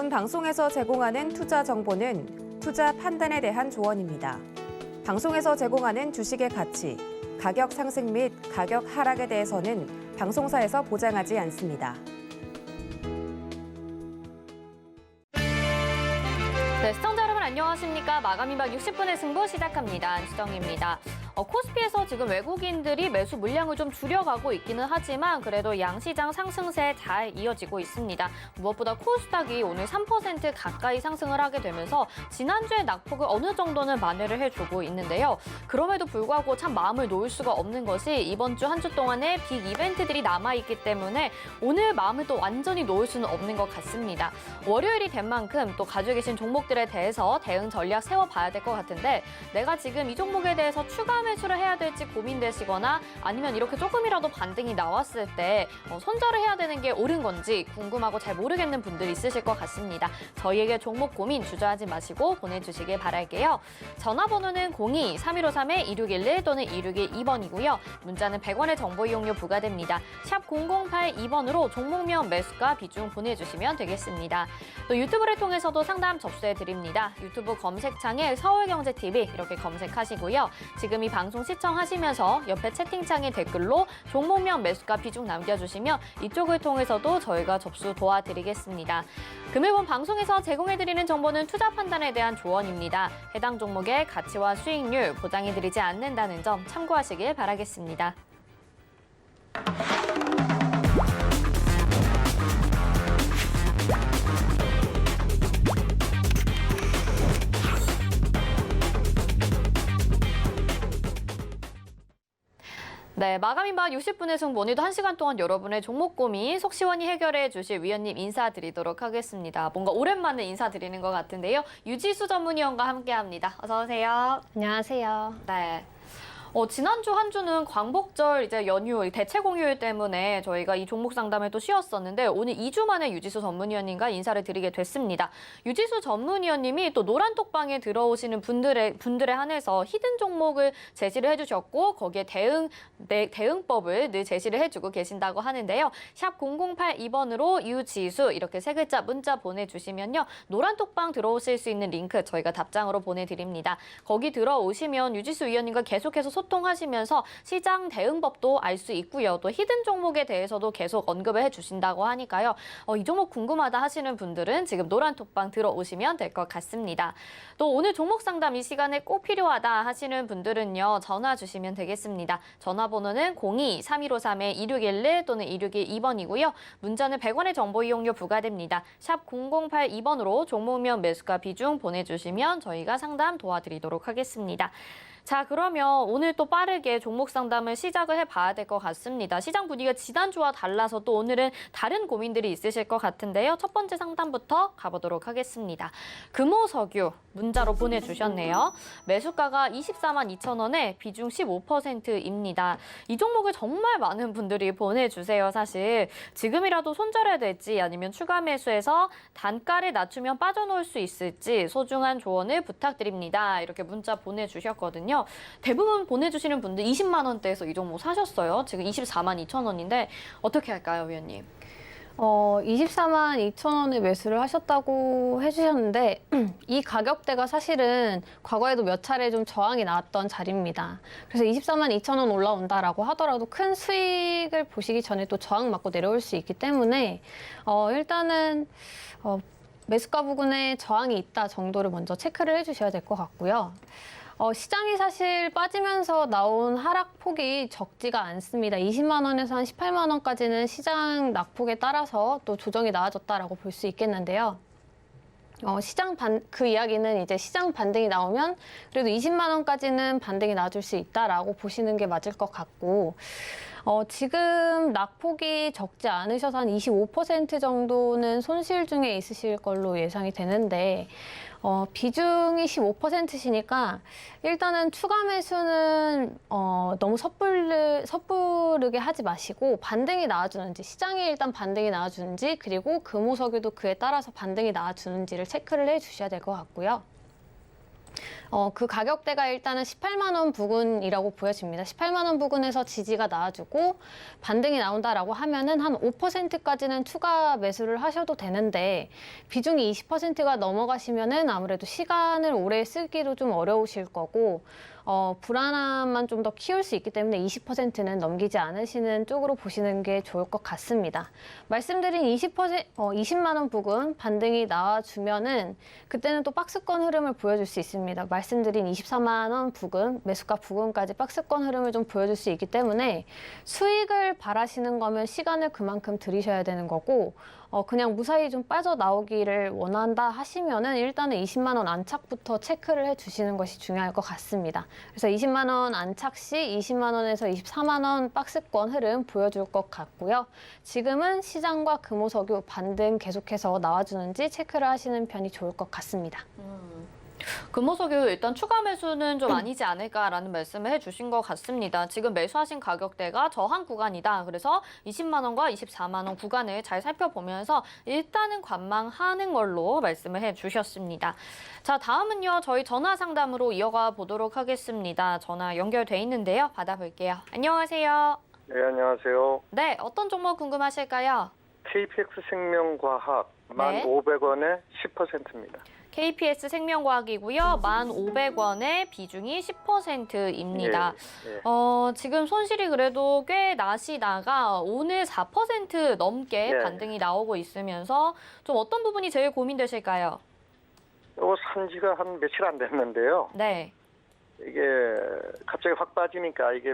본 방송에서 제공하는 투자 정보는 투자 판단에 대한 조언입니다. 방송에서 제공하는 주식의 가치, 가격 상승 및 가격 하락에 대해서는 방송사에서 보장하지 않습니다. 네, 시청자 여러분 안녕하십니까? 마감 임박 60분의 승부 시작합니다. 안수정입니다. 코스피에서 지금 외국인들이 매수 물량을 좀 줄여가고 있기는 하지만 그래도 양시장 상승세 잘 이어지고 있습니다. 무엇보다 코스닥이 오늘 3% 가까이 상승을 하게 되면서 지난주에 낙폭을 어느 정도는 만회를 해주고 있는데요. 그럼에도 불구하고 참 마음을 놓을 수가 없는 것이 이번 주 한 주 동안에 빅 이벤트들이 남아있기 때문에 오늘 마음을 또 완전히 놓을 수는 없는 것 같습니다. 월요일이 된 만큼 또 가지고 계신 종목들에 대해서 대응 전략 세워봐야 될 것 같은데 내가 지금 이 종목에 대해서 추가 매수를 해야 될지 고민되시거나 아니면 이렇게 조금이라도 반등이 나왔을 때 손절을 해야 되는 게 옳은 건지 궁금하고 잘 모르겠는 분들이 있으실 것 같습니다. 저희에게 종목 고민 주저하지 마시고 보내주시길 바랄게요. 전화번호는 02-3153-2611 또는 2612번이고요. 문자는 100원의 정보 이용료 부과됩니다. 샵 0082번으로 종목명 매수가 비중 보내주시면 되겠습니다. 또 유튜브를 통해서도 상담 접수해드립니다. 유튜브 검색창에 서울경제TV 이렇게 검색하시고요. 지금 이 방송 시청하시면서 옆에 채팅창에 댓글로 종목명 매수가 비중 남겨주시면 이쪽을 통해서도 저희가 접수 도와드리겠습니다. 금일본 방송에서 제공해드리는 정보는 투자 판단에 대한 조언입니다. 해당 종목의 가치와 수익률 보장해드리지 않는다는 점 참고하시길 바라겠습니다. 네, 마감 임박 60분의 승부 오늘도 1시간 동안 여러분의 종목 고민 속 시원히 해결해 주실 위원님 인사드리도록 하겠습니다. 뭔가 오랜만에 인사드리는 것 같은데요. 유지수 전문위원과 함께합니다. 어서 오세요. 안녕하세요. 네. 지난주 한 주는 광복절 이제 연휴 대체 공휴일 때문에 저희가 이 종목 상담을 또 쉬었었는데 오늘 2주 만에 유지수 전문위원님과 인사를 드리게 됐습니다. 유지수 전문위원님이 또 노란톡방에 들어오시는 분들에 한해서 히든 종목을 제시를 해주셨고 거기에 대응법을 늘 제시를 해주고 계신다고 하는데요. 샵 0082번으로 유지수 이렇게 세 글자 문자 보내주시면요. 노란톡방 들어오실 수 있는 링크 저희가 답장으로 보내드립니다. 거기 들어오시면 유지수 위원님과 계속해서 소통하시면서 시장 대응법도 알 수 있고요. 또 히든 종목에 대해서도 계속 언급을 해주신다고 하니까요. 이 종목 궁금하다 하시는 분들은 지금 노란톡방 들어오시면 될 것 같습니다. 또 오늘 종목 상담 이 시간에 꼭 필요하다 하시는 분들은요. 전화 주시면 되겠습니다. 전화번호는 02-3153-2611 또는 2612번이고요. 문자는 100원의 정보 이용료 부과됩니다. 샵 0082번으로 종목명 매수가 비중 보내주시면 저희가 상담 도와드리도록 하겠습니다. 자, 그러면 오늘 또 빠르게 종목 상담을 시작을 해봐야 될 것 같습니다. 시장 분위기가 지난주와 달라서 또 오늘은 다른 고민들이 있으실 것 같은데요. 첫 번째 상담부터 가보도록 하겠습니다. 금호석유 문자로 보내주셨네요. 매수가가 242,000원에 비중 15%입니다. 이 종목을 정말 많은 분들이 보내주세요. 사실 지금이라도 손절해야 될지 아니면 추가 매수해서 단가를 낮추면 빠져나올 수 있을지 소중한 조언을 부탁드립니다. 이렇게 문자 보내주셨거든요. 대부분 보내주시는 분들 20만 원대에서 이 종목 사셨어요. 지금 242,000원인데 어떻게 할까요, 위원님? 242,000원에 매수를 하셨다고 해주셨는데 이 가격대가 사실은 과거에도 몇 차례 좀 저항이 나왔던 자리입니다. 그래서 242,000원 올라온다라고 하더라도 큰 수익을 보시기 전에 또 저항 맞고 내려올 수 있기 때문에 일단은 매수가 부근에 저항이 있다 정도를 먼저 체크를 해주셔야 될 것 같고요. 시장이 사실 빠지면서 나온 하락폭이 적지가 않습니다. 20만 원에서 한 18만 원까지는 시장 낙폭에 따라서 또 조정이 나아졌다라고 볼 수 있겠는데요. 그 이야기는 이제 시장 반등이 나오면 그래도 20만 원까지는 반등이 나와줄 수 있다라고 보시는 게 맞을 것 같고, 지금 낙폭이 적지 않으셔서 한 25% 정도는 손실 중에 있으실 걸로 예상이 되는데, 비중이 15%시니까 일단은 추가 매수는 너무 섣부르게 하지 마시고 반등이 나와주는지, 시장이 일단 반등이 나와주는지, 그리고 금호석유도 그에 따라서 반등이 나와주는지를 체크를 해주셔야 될 것 같고요. 그 가격대가 일단은 18만 원 부근이라고 보여집니다. 18만 원 부근에서 지지가 나와주고 반등이 나온다라고 하면은 한 5%까지는 추가 매수를 하셔도 되는데 비중이 20%가 넘어가시면은 아무래도 시간을 오래 쓰기도 좀 어려우실 거고 불안함만 좀 더 키울 수 있기 때문에 20%는 넘기지 않으시는 쪽으로 보시는 게 좋을 것 같습니다. 말씀드린 20만 원 부근 반등이 나와주면은 그때는 또 박스권 흐름을 보여줄 수 있습니다. 말씀드린 24만 원 부근, 매수가 부근까지 박스권 흐름을 좀 보여줄 수 있기 때문에 수익을 바라시는 거면 시간을 그만큼 들이셔야 되는 거고 그냥 무사히 좀 빠져나오기를 원한다 하시면은 일단은 20만 원 안착부터 체크를 해주시는 것이 중요할 것 같습니다. 그래서 20만 원 안착 시 20만 원에서 24만 원 박스권 흐름 보여줄 것 같고요. 지금은 시장과 금호석유 반등 계속해서 나와주는지 체크를 하시는 편이 좋을 것 같습니다. 금호석유 일단 추가 매수는 좀 아니지 않을까라는 말씀을 해주신 것 같습니다. 지금 매수하신 가격대가 저항 구간이다. 그래서 20만 원과 24만 원 구간을 잘 살펴보면서 일단은 관망하는 걸로 말씀을 해주셨습니다. 자, 다음은요. 저희 전화 상담으로 이어가 보도록 하겠습니다. 전화 연결돼 있는데요. 받아볼게요. 안녕하세요. 네, 안녕하세요. 네, 어떤 종목 궁금하실까요? KPX 생명과학 네. 1,500원에 10%입니다. KPS 생명과학이고요. 1,500원의 비중이 10%입니다. 예, 예. 지금 손실이 그래도 꽤 나시다가 오늘 4% 넘게 네. 반등이 나오고 있으면서 좀 어떤 부분이 제일 고민되실까요? 이거 산 지가 한 며칠 안 됐는데요. 네. 이게 갑자기 확 빠지니까 이게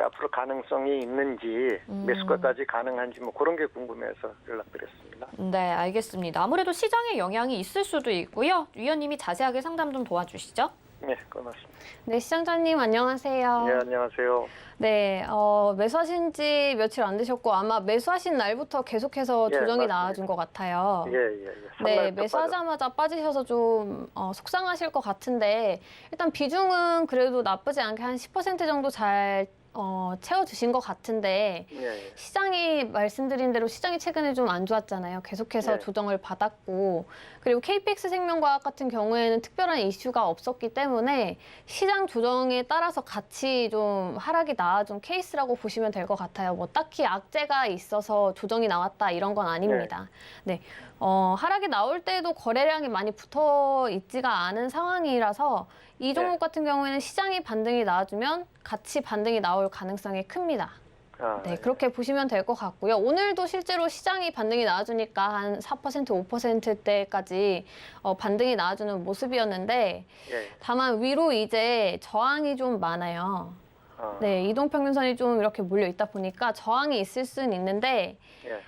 앞으로 가능성이 있는지 매수가까지 가능한지 뭐 그런 게 궁금해서 연락드렸습니다. 네, 알겠습니다. 아무래도 시장에 영향이 있을 수도 있고요. 위원님이 자세하게 상담 좀 도와주시죠. 네, 고맙습니다. 네, 시장자님 안녕하세요. 네, 안녕하세요. 네, 매수하신 지 며칠 안 되셨고 아마 매수하신 날부터 계속해서 예, 조정이 맞습니다. 나와준 것 같아요. 예, 예, 예. 네, 선날부터 매수하자마자 빠지셔서 좀 속상하실 것 같은데 일단 비중은 그래도 나쁘지 않게 한 10% 정도 잘 채워주신 것 같은데 예, 예. 시장이 말씀드린 대로 시장이 최근에 좀 안 좋았잖아요. 계속해서 네. 조정을 받았고 그리고 KPX 생명과학 같은 경우에는 특별한 이슈가 없었기 때문에 시장 조정에 따라서 같이 좀 하락이 나와준 케이스라고 보시면 될 것 같아요. 뭐 딱히 악재가 있어서 조정이 나왔다 이런 건 아닙니다. 네. 하락이 나올 때도 거래량이 많이 붙어 있지가 않은 상황이라서 이 종목 같은 경우에는 시장이 반등이 나와주면 같이 반등이 나올 가능성이 큽니다. 아, 네, 그렇게 보시면 될 것 같고요. 오늘도 실제로 시장이 반등이 나와주니까 한 4%, 5%대까지 반등이 나와주는 모습이었는데 예. 다만 위로 이제 저항이 좀 많아요. 아, 네, 이동평균선이 좀 이렇게 몰려 있다 보니까 저항이 있을 수는 있는데 예.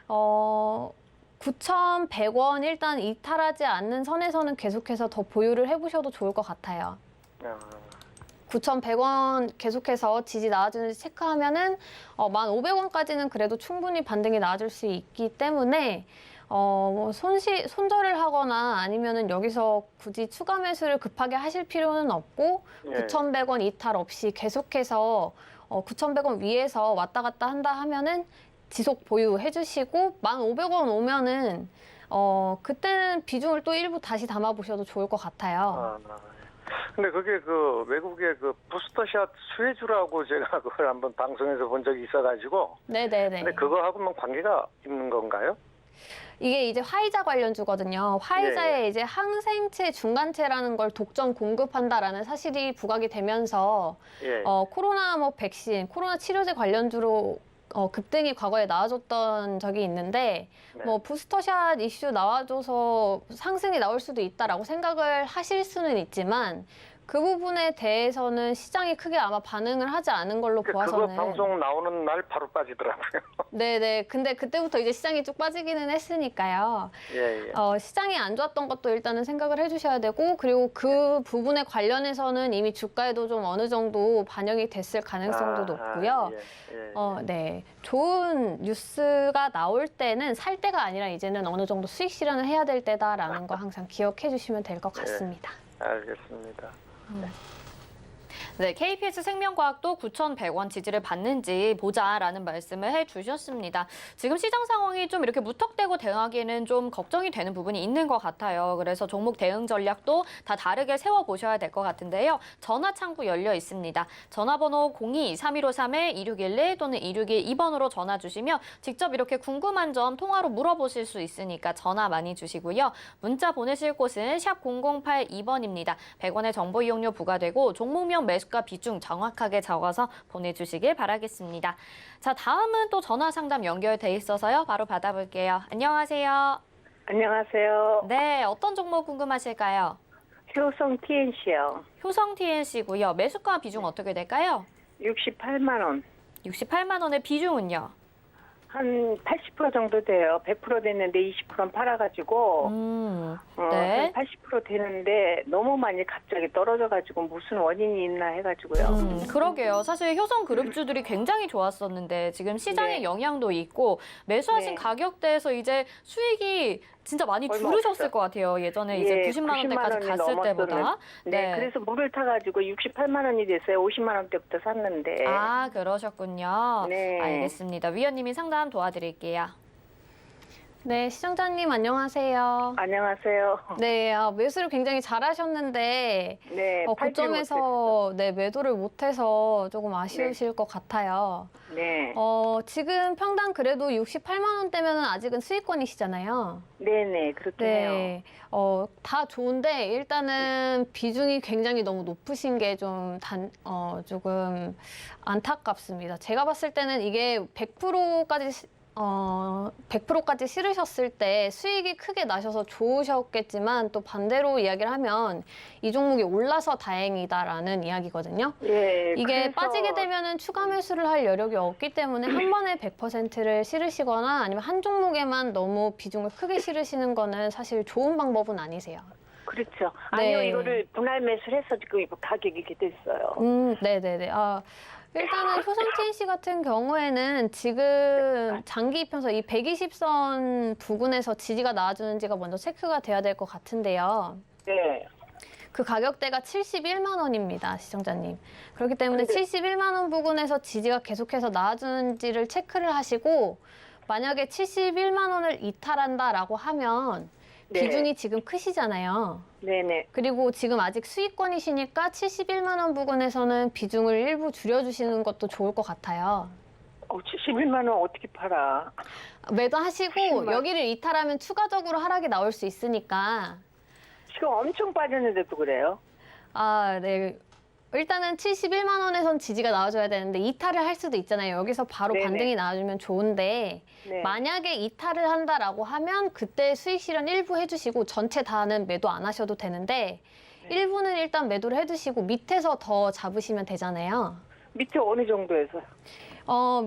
9,100원 일단 이탈하지 않는 선에서는 계속해서 더 보유를 해보셔도 좋을 것 같아요. 아, 9,100원 계속해서 지지 나와주는지 체크하면은 1,500원까지는 그래도 충분히 반등이 나와줄 수 있기 때문에 뭐 손절을 하거나 아니면은 여기서 굳이 추가 매수를 급하게 하실 필요는 없고 예. 9,100원 이탈 없이 계속해서 9,100원 위에서 왔다 갔다 한다 하면은 지속 보유해 주시고 1,500원 오면은 그때는 비중을 또 일부 다시 담아 보셔도 좋을 것 같아요. 근데 그게 그 외국의 그 부스터샷 수혜주라고 제가 그걸 한번 방송에서 본 적이 있어가지고. 네네네. 근데 그거하고는 관계가 있는 건가요? 이게 이제 화이자 관련주거든요. 화이자에 예. 이제 항생체 중간체라는 걸 독점 공급한다라는 사실이 부각이 되면서 예. 코로나 뭐 백신, 코로나 치료제 관련주로 급등이 과거에 나와줬던 적이 있는데 네. 뭐 부스터샷 이슈 나와줘서 상승이 나올 수도 있다라고 생각을 하실 수는 있지만 그 부분에 대해서는 시장이 크게 아마 반응을 하지 않은 걸로 그거 보아서는 방송 나오는 날 바로 빠지더라고요. 네네. 근데 그때부터 이제 시장이 쭉 빠지기는 했으니까요. 예, 예. 시장이 안 좋았던 것도 일단은 생각을 해주셔야 되고 그리고 그 부분에 관련해서는 이미 주가에도 좀 어느 정도 반영이 됐을 가능성도 높고요. 예, 예. 네. 좋은 뉴스가 나올 때는 살 때가 아니라 이제는 어느 정도 수익 실현을 해야 될 때다라는 거 항상 기억해 주시면 될 것 같습니다. 알겠습니다. 네, KPS 생명과학도 9,100원 지지를 받는지 보자라는 말씀을 해주셨습니다. 지금 시장 상황이 좀 이렇게 무턱대고 대응하기에는 좀 걱정이 되는 부분이 있는 것 같아요. 그래서 종목 대응 전략도 다 다르게 세워보셔야 될 것 같은데요. 전화 창구 열려 있습니다. 전화번호 02-3153-2611 또는 2612번으로 전화 주시면 직접 이렇게 궁금한 점 통화로 물어보실 수 있으니까 전화 많이 주시고요. 문자 보내실 곳은 샵 0082번입니다. 100원의 정보 이용료 부과되고 종목명 매수가 비중 정확하게 적어서 보내주시길 바라겠습니다. 자, 다음은 또 전화 상담 연결돼 있어서요. 바로 받아볼게요. 안녕하세요. 안녕하세요. 네, 어떤 종목 궁금하실까요? 효성 TNC요. 효성 TNC고요. 매수가 비중 어떻게 될까요? 68만 원. 68만 원의 비중은요? 한 80% 정도 돼요. 100% 됐는데 20%는 팔아가지고 네. 한 80% 되는데 너무 많이 갑자기 떨어져가지고 무슨 원인이 있나 해가지고요. 그러게요. 사실 효성그룹주들이 굉장히 좋았었는데 지금 시장의 네. 영향도 있고 매수하신 네. 가격대에서 이제 수익이 진짜 많이 얼마 줄으셨을 없어요. 것 같아요. 예전에 이제 예, 90만 원대까지 90만 원이 갔을 때보다. 넘었었는. 네, 그래서 물을 타가지고 68만 원이 됐어요. 50만 원대부터 샀는데. 아, 그러셨군요. 네. 알겠습니다. 위원님이 상담 도와드릴게요. 네, 시청자님 안녕하세요. 안녕하세요. 네, 매수를 굉장히 잘하셨는데 네, 팔지 못했어요. 고점에서 네, 매도를 못해서 조금 아쉬우실 것 같아요. 네, 지금 평당 그래도 68만 원대면 아직은 수익권이시잖아요. 네네, 그렇게 해요. 네, 다 좋은데 일단은 비중이 굉장히 너무 높으신 게 조금 안타깝습니다. 제가 봤을 때는 이게 100%까지 실으셨을 때 수익이 크게 나셔서 좋으셨겠지만 또 반대로 이야기를 하면 이 종목이 올라서 다행이다라는 이야기거든요. 예, 이게 그래서- 빠지게 되면은 추가 매수를 할 여력이 없기 때문에 한 번에 100%를 실으시거나 아니면 한 종목에만 너무 비중을 크게 실으시는 거는 사실 좋은 방법은 아니세요. 그렇죠. 네. 아니요, 이거를 분할 매수를 해서 지금 이거 가격이 이렇게 됐어요. 네네네. 일단은 효성 TNC 같은 경우에는 지금 장기 이평선 이 120선 부근에서 지지가 나와주는지가 먼저 체크가 돼야 될 것 같은데요. 네. 그 가격대가 71만 원입니다, 시청자님. 그렇기 때문에 근데- 71만 원 부근에서 지지가 계속해서 나와주는지를 체크를 하시고 만약에 71만 원을 이탈한다라고 하면 네. 비중이 지금 크시잖아요. 네네. 그리고 지금 아직 수익권이시니까 71만 원 부근에서는 비중을 일부 줄여주시는 것도 좋을 것 같아요. 71만 원 어떻게 팔아? 매도하시고 70만. 여기를 이탈하면 추가적으로 하락이 나올 수 있으니까 지금 엄청 빠졌는데도 그래요? 네. 일단은 71만 원에선 지지가 나와줘야 되는데 이탈을 할 수도 있잖아요. 여기서 바로 네네. 반등이 나와주면 좋은데 네. 만약에 이탈을 한다라고 하면 그때 수익 실현 일부 해주시고 전체 다는 매도 안 하셔도 되는데 네. 일부는 일단 매도를 해두시고 밑에서 더 잡으시면 되잖아요. 밑에 어느 정도에서?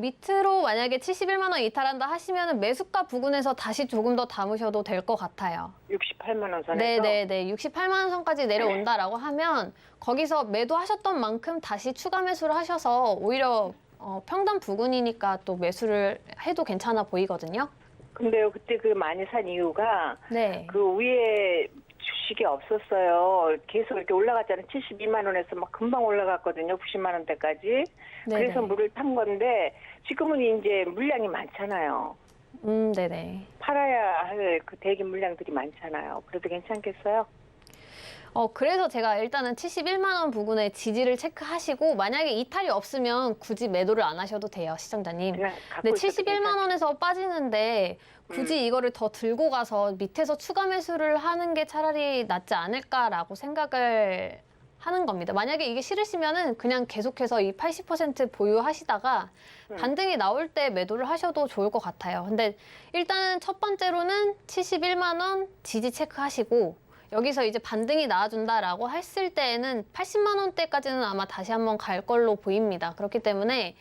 밑으로 만약에 71만 원 이탈한다 하시면 매수가 부근에서 다시 조금 더 담으셔도 될 것 같아요. 68만 원 선에서? 네네네. 68만 원 선까지 내려온다라고 하면 거기서 매도하셨던 만큼 다시 추가 매수를 하셔서 오히려 평단 부근이니까 또 매수를 해도 괜찮아 보이거든요. 근데요, 그때 그 많이 산 이유가 네. 그 위에 주식이 없었어요. 계속 이렇게 올라갔잖아요. 72만 원에서 막 금방 올라갔거든요. 90만 원대까지. 그래서 네네. 물을 탄 건데 지금은 이제 물량이 많잖아요. 네네. 팔아야 할 그 대기 물량들이 많잖아요. 그래도 괜찮겠어요? 그래서 제가 일단은 71만 원 부근에 지지를 체크하시고 만약에 이탈이 없으면 굳이 매도를 안 하셔도 돼요, 시청자님. 그냥 갖고 근데 있어도 71만 원에서 빠지는데 굳이 이거를 더 들고 가서 밑에서 추가 매수를 하는 게 차라리 낫지 않을까라고 생각을 하는 겁니다. 만약에 이게 싫으시면은 그냥 계속해서 이 80% 보유하시다가 반등이 나올 때 매도를 하셔도 좋을 것 같아요. 근데 일단 첫 번째로는 71만 원 지지 체크하시고 여기서 이제 반등이 나와준다라고 했을 때에는 80만 원대까지는 아마 다시 한번 갈 걸로 보입니다. 그렇기 때문에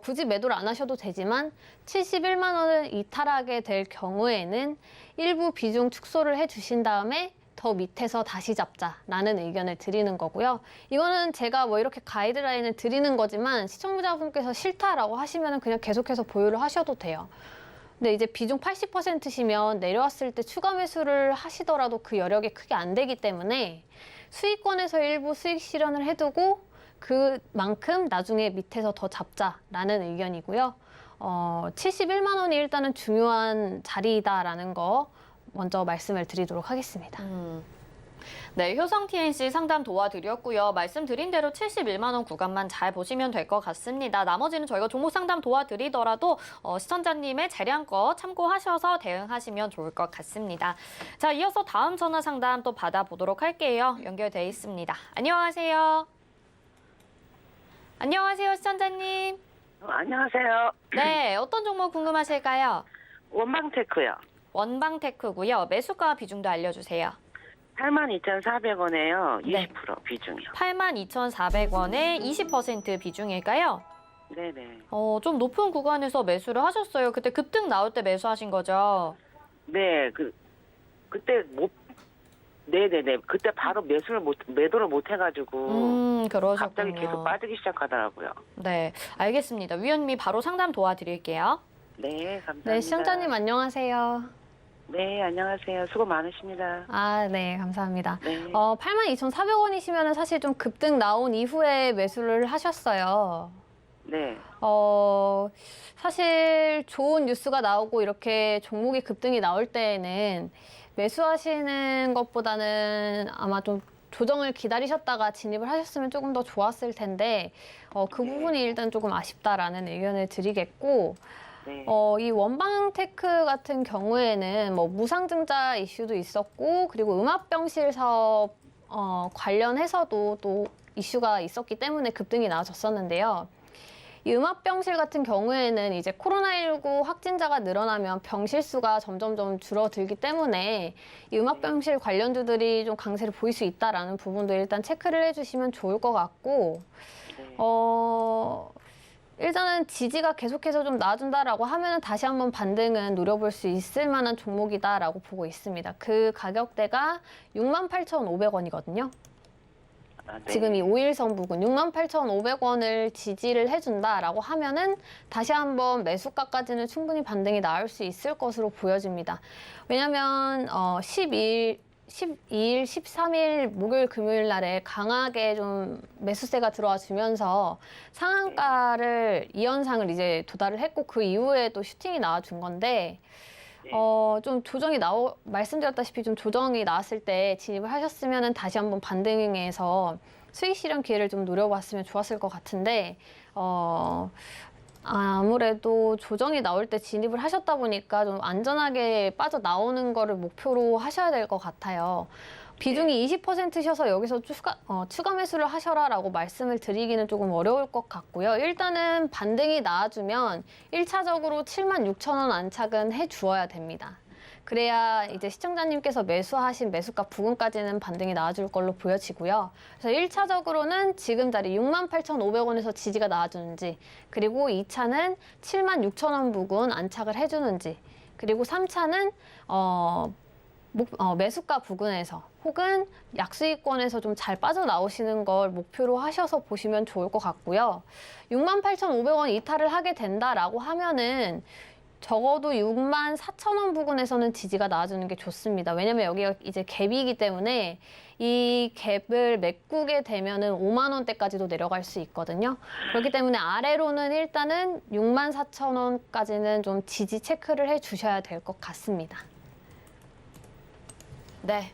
굳이 매도를 안 하셔도 되지만 71만 원을 이탈하게 될 경우에는 일부 비중 축소를 해주신 다음에 더 밑에서 다시 잡자라는 의견을 드리는 거고요. 이거는 제가 뭐 이렇게 가이드라인을 드리는 거지만 시청자분께서 싫다라고 하시면 그냥 계속해서 보유를 하셔도 돼요. 근데 이제 비중 80%시면 내려왔을 때 추가 매수를 하시더라도 그 여력이 크게 안 되기 때문에 수익권에서 일부 수익 실현을 해두고 그만큼 나중에 밑에서 더 잡자라는 의견이고요. 71만 원이 일단은 중요한 자리다라는 거 먼저 말씀을 드리도록 하겠습니다. 네, 효성 TNC 상담 도와드렸고요. 말씀드린 대로 71만 원 구간만 잘 보시면 될 것 같습니다. 나머지는 저희가 종목 상담 도와드리더라도 시청자님의 재량껏 참고하셔서 대응하시면 좋을 것 같습니다. 자, 이어서 다음 전화 상담 또 받아보도록 할게요. 연결돼 있습니다. 안녕하세요. 안녕하세요, 시청자님. 안녕하세요. 네, 어떤 종목 궁금하실까요? 원방테크요. 원방테크고요. 매수가 비중도 알려주세요. 82,400원에요. 20% 네. 비중이요. 82,400원에 20% 비중일까요? 네네. 좀 높은 구간에서 매수를 하셨어요. 그때 급등 나올 때 매수하신 거죠? 네, 그때 네네네. 그때 바로 매도를 못 해가지고. 그러셨군요. 갑자기 계속 빠지기 시작하더라고요. 네, 알겠습니다. 위원님이 바로 상담 도와드릴게요. 네, 감사합니다. 네, 시청자님 안녕하세요. 네, 안녕하세요. 수고 많으십니다. 아, 네, 감사합니다. 네. 82,400원이시면 사실 좀 급등 나온 이후에 매수를 하셨어요. 네. 사실 좋은 뉴스가 나오고 이렇게 종목이 급등이 나올 때에는 매수하시는 것보다는 아마 좀 조정을 기다리셨다가 진입을 하셨으면 조금 더 좋았을 텐데 그 부분이 일단 조금 아쉽다라는 의견을 드리겠고 네. 이 원방테크 같은 경우에는 뭐 무상증자 이슈도 있었고 그리고 음압병실 사업 관련해서도 또 이슈가 있었기 때문에 급등이 나와줬었는데요. 이 음압병실 같은 경우에는 이제 코로나19 확진자가 늘어나면 병실 수가 점점점 줄어들기 때문에 이 음압병실 관련주들이 좀 강세를 보일 수 있다라는 부분도 일단 체크를 해주시면 좋을 것 같고 일단은 지지가 계속해서 좀 나아준다라고 하면은 다시 한번 반등은 노려볼 수 있을 만한 종목이다라고 보고 있습니다. 그 가격대가 68,500원이거든요. 아, 네. 지금 이 5일선 부근 68,500원을 지지를 해준다라고 하면은 다시 한번 매수가까지는 충분히 반등이 나올 수 있을 것으로 보여집니다. 왜냐하면 12일, 13일 목요일 금요일 날에 강하게 좀 매수세가 들어와 주면서 상한가를 이연상을 이제 도달을 했고 그 이후에 또 슈팅이 나와준 건데 좀 말씀드렸다시피 좀 조정이 나왔을 때 진입을 하셨으면은 다시 한번 반등해서 수익 실현 기회를 좀 노려봤으면 좋았을 것 같은데 아무래도 조정이 나올 때 진입을 하셨다 보니까 좀 안전하게 빠져나오는 거를 목표로 하셔야 될 것 같아요. 비중이 20%셔서 여기서 추가 매수를 하셔라라고 말씀을 드리기는 조금 어려울 것 같고요. 일단은 반등이 나와주면 1차적으로 76,000원 안착은 해주어야 됩니다. 그래야 이제 시청자님께서 매수하신 매수가 부근까지는 반등이 나와줄 걸로 보여지고요. 그래서 1차적으로는 지금 자리 68,500원에서 지지가 나와주는지, 그리고 2차는 76,000원 부근 안착을 해주는지, 그리고 3차는 매수가 부근에서 혹은 약수익권에서 좀 잘 빠져나오시는 걸 목표로 하셔서 보시면 좋을 것 같고요. 68,500원 이탈을 하게 된다라고 하면은 적어도 64,000원 부근에서는 지지가 나와주는 게 좋습니다. 왜냐면 여기가 이제 갭이기 때문에 이 갭을 메꾸게 되면은 5만 원대까지도 내려갈 수 있거든요. 그렇기 때문에 아래로는 일단은 64,000원까지는 좀 지지 체크를 해 주셔야 될 것 같습니다. 네.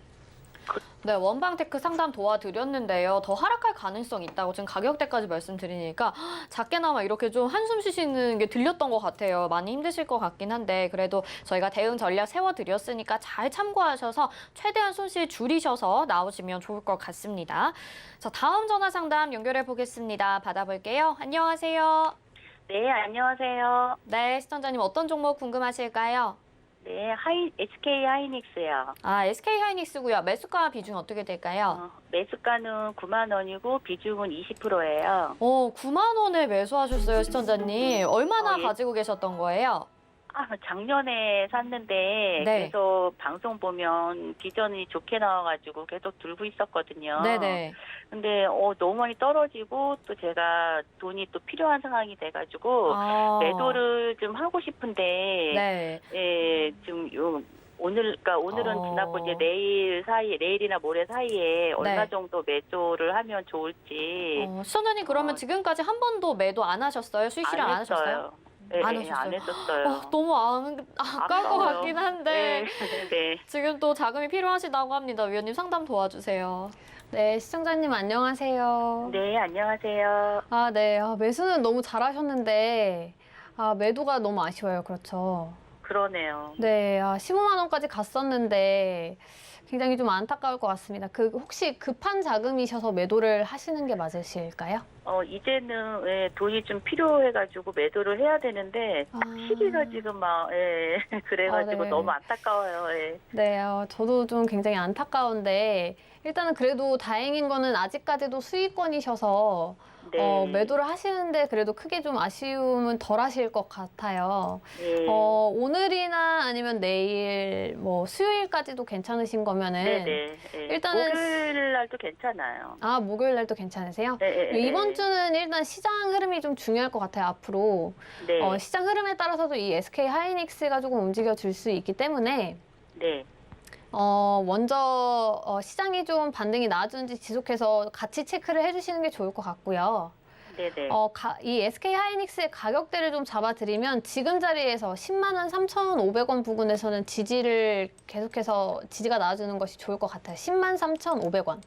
네, 원방테크 상담 도와드렸는데요. 더 하락할 가능성이 있다고 지금 가격대까지 말씀드리니까 작게나마 이렇게 좀 한숨 쉬시는 게 들렸던 것 같아요. 많이 힘드실 것 같긴 한데 그래도 저희가 대응 전략 세워드렸으니까 잘 참고하셔서 최대한 손실 줄이셔서 나오시면 좋을 것 같습니다. 자, 다음 전화 상담 연결해 보겠습니다. 받아볼게요. 안녕하세요. 네, 안녕하세요. 네, 시청자님 어떤 종목 궁금하실까요? 네, SK 하이닉스요. 아, SK 하이닉스고요. 매수가 비중 어떻게 될까요? 매수가는 9만 원이고 비중은 20%예요. 9만 원에 매수하셨어요, 시청자님. 얼마나 예. 가지고 계셨던 거예요? 작년에 샀는데 네. 계속 방송 보면 비전이 좋게 나와가지고 계속 들고 있었거든요. 네네. 근데 너무 많이 떨어지고 또 제가 돈이 또 필요한 상황이 돼가지고 매도를 좀 하고 싶은데 네. 예, 좀 오늘은 지났고 이제 내일이나 모레 사이에 얼마 네. 정도 매도를 하면 좋을지. 시청자님 그러면 지금까지 한 번도 매도 안 하셨어요? 수익 실현 안 하셨어요? 했어요. 네, 안 네, 하셨어요? 안 했었어요. 너무 아까울 것 아까워요. 같긴 한데 네. 지금 또 자금이 필요하시다고 합니다. 위원님 상담 도와주세요. 네, 시청자님 안녕하세요. 네, 안녕하세요. 아, 네. 매수는 너무 잘하셨는데 매도가 너무 아쉬워요. 그렇죠. 그러네요. 네, 15만 원까지 갔었는데 굉장히 좀 안타까울 것 같습니다. 혹시 급한 자금이셔서 매도를 하시는 게 맞으실까요? 이제는 돈이 좀 필요해가지고 매도를 해야 되는데 딱 시기가 지금 그래가지고 네. 너무 안타까워요. 예. 네, 저도 좀 굉장히 안타까운데 일단은 그래도 다행인 거는 아직까지도 수익권이셔서 네. 매도를 하시는데 그래도 크게 좀 아쉬움은 덜 하실 것 같아요. 네. 오늘이나 아니면 내일 뭐 수요일까지도 괜찮으신 거면은 네네. 일단은 목요일 날도 괜찮아요. 목요일 날도 괜찮으세요? 네, 네, 이번 네. 주는 일단 시장 흐름이 좀 중요할 것 같아요, 앞으로. 네. 시장 흐름에 따라서도 이 SK 하이닉스가 조금 움직여 줄 수 있기 때문에 네. 먼저 시장이 좀 반등이 나아지는지 지속해서 같이 체크를 해주시는 게 좋을 것 같고요. 네네. 이 SK 하이닉스의 가격대를 좀 잡아드리면 지금 자리에서 10만 원 3,500원 부근에서는 계속해서 지지가 나와주는 것이 좋을 것 같아요. 10만 3,500원.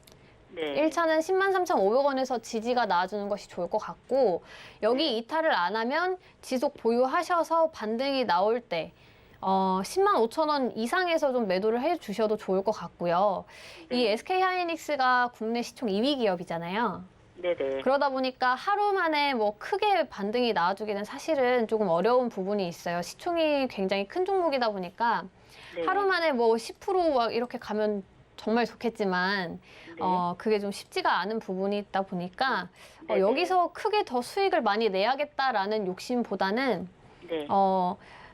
네. 1차는 10만 3,500원에서 지지가 나와주는 것이 좋을 것 같고 여기 이탈을 안 하면 지속 보유하셔서 반등이 나올 때 10만 5천 원 이상에서 좀 매도를 해주셔도 좋을 것 같고요. 이 SK 하이닉스가 국내 시총 2위 기업이잖아요. 네네. 그러다 보니까 하루 만에 뭐 크게 반등이 나와주기는 사실은 조금 어려운 부분이 있어요. 시총이 굉장히 큰 종목이다 보니까 네. 하루 만에 뭐 10% 이렇게 가면 정말 좋겠지만 네. 그게 좀 쉽지가 않은 부분이 있다 보니까 네네. 여기서 크게 더 수익을 많이 내야겠다라는 욕심보다는 네.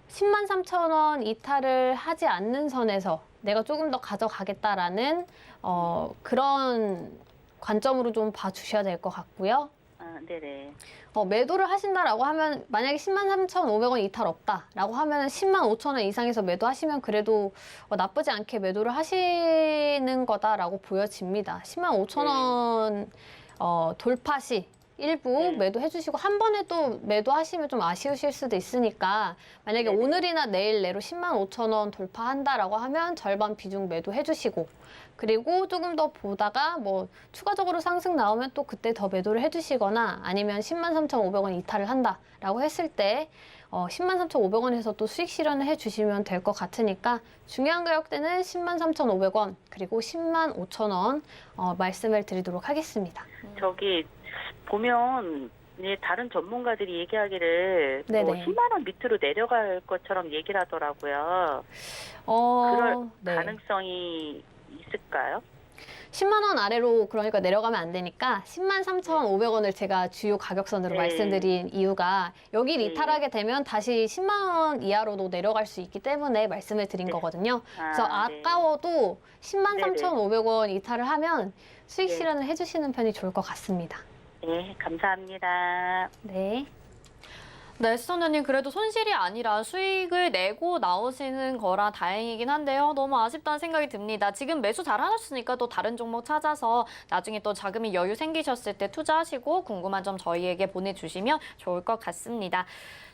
10만 3천 원 이탈을 하지 않는 선에서 내가 조금 더 가져가겠다라는 그런 관점으로 좀 봐주셔야 될 것 같고요. 네네. 매도를 하신다라고 하면 만약에 10만 3,500원 이탈 없다라고 하면 10만 5천 원 이상에서 매도하시면 그래도 나쁘지 않게 매도를 하시는 거다라고 보여집니다. 10만 5천 원 돌파 시 일부 네. 매도해 주시고 한 번에 또 매도하시면 좀 아쉬우실 수도 있으니까 만약에 네네. 오늘이나 내일 내로 10만 5천 원 돌파한다라고 하면 절반 비중 매도해 주시고 그리고 조금 더 보다가 뭐 추가적으로 상승 나오면 또 그때 더 매도를 해주시거나 아니면 10만 3,500원 이탈을 한다라고 했을 때 10만 3,500원에서 또 수익 실현을 해주시면 될 것 같으니까 중요한 가격대는 10만 3,500원 그리고 10만 5천 원 말씀을 드리도록 하겠습니다. 저기 보면 다른 전문가들이 얘기하기를 뭐 네네. 10만 원 밑으로 내려갈 것처럼 얘기를 하더라고요. 그럴 네. 가능성이 있을까요? 10만 원 아래로 그러니까 내려가면 안 되니까 10만 3,500원을 제가 주요 가격선으로 네. 말씀드린 이유가 여기 네. 이탈하게 되면 다시 10만 원 이하로도 내려갈 수 있기 때문에 말씀을 드린 네. 거거든요. 그래서 네. 아까워도 10만 네네. 3,500원 이탈을 하면 수익 네. 실현을 해주시는 편이 좋을 것 같습니다. 네, 감사합니다. 네. 네, 시청자님 그래도 손실이 아니라 수익을 내고 나오시는 거라 다행이긴 한데요. 너무 아쉽다는 생각이 듭니다. 지금 매수 잘 하셨으니까 또 다른 종목 찾아서 나중에 또 자금이 여유 생기셨을 때 투자하시고 궁금한 점 저희에게 보내주시면 좋을 것 같습니다.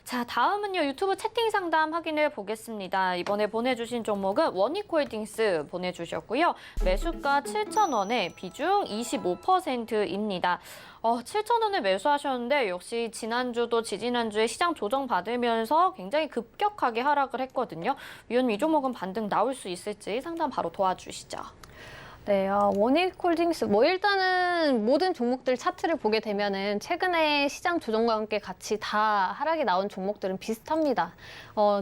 자, 다음은요. 유튜브 채팅 상담 확인해 보겠습니다. 이번에 보내주신 종목은 원익홀딩스 보내주셨고요. 매수가 7,000원에 비중 25%입니다. 7,000원에 매수하셨는데 역시 지난주도 지지난주에 시장 조정 받으면서 굉장히 급격하게 하락을 했거든요. 위원님 이 종목은 반등 나올 수 있을지 상담 바로 도와주시죠. 네, 원익홀딩스 일단은 모든 종목들 차트를 보게 되면은 최근에 시장 조정과 함께 같이 다 하락이 나온 종목들은 비슷합니다.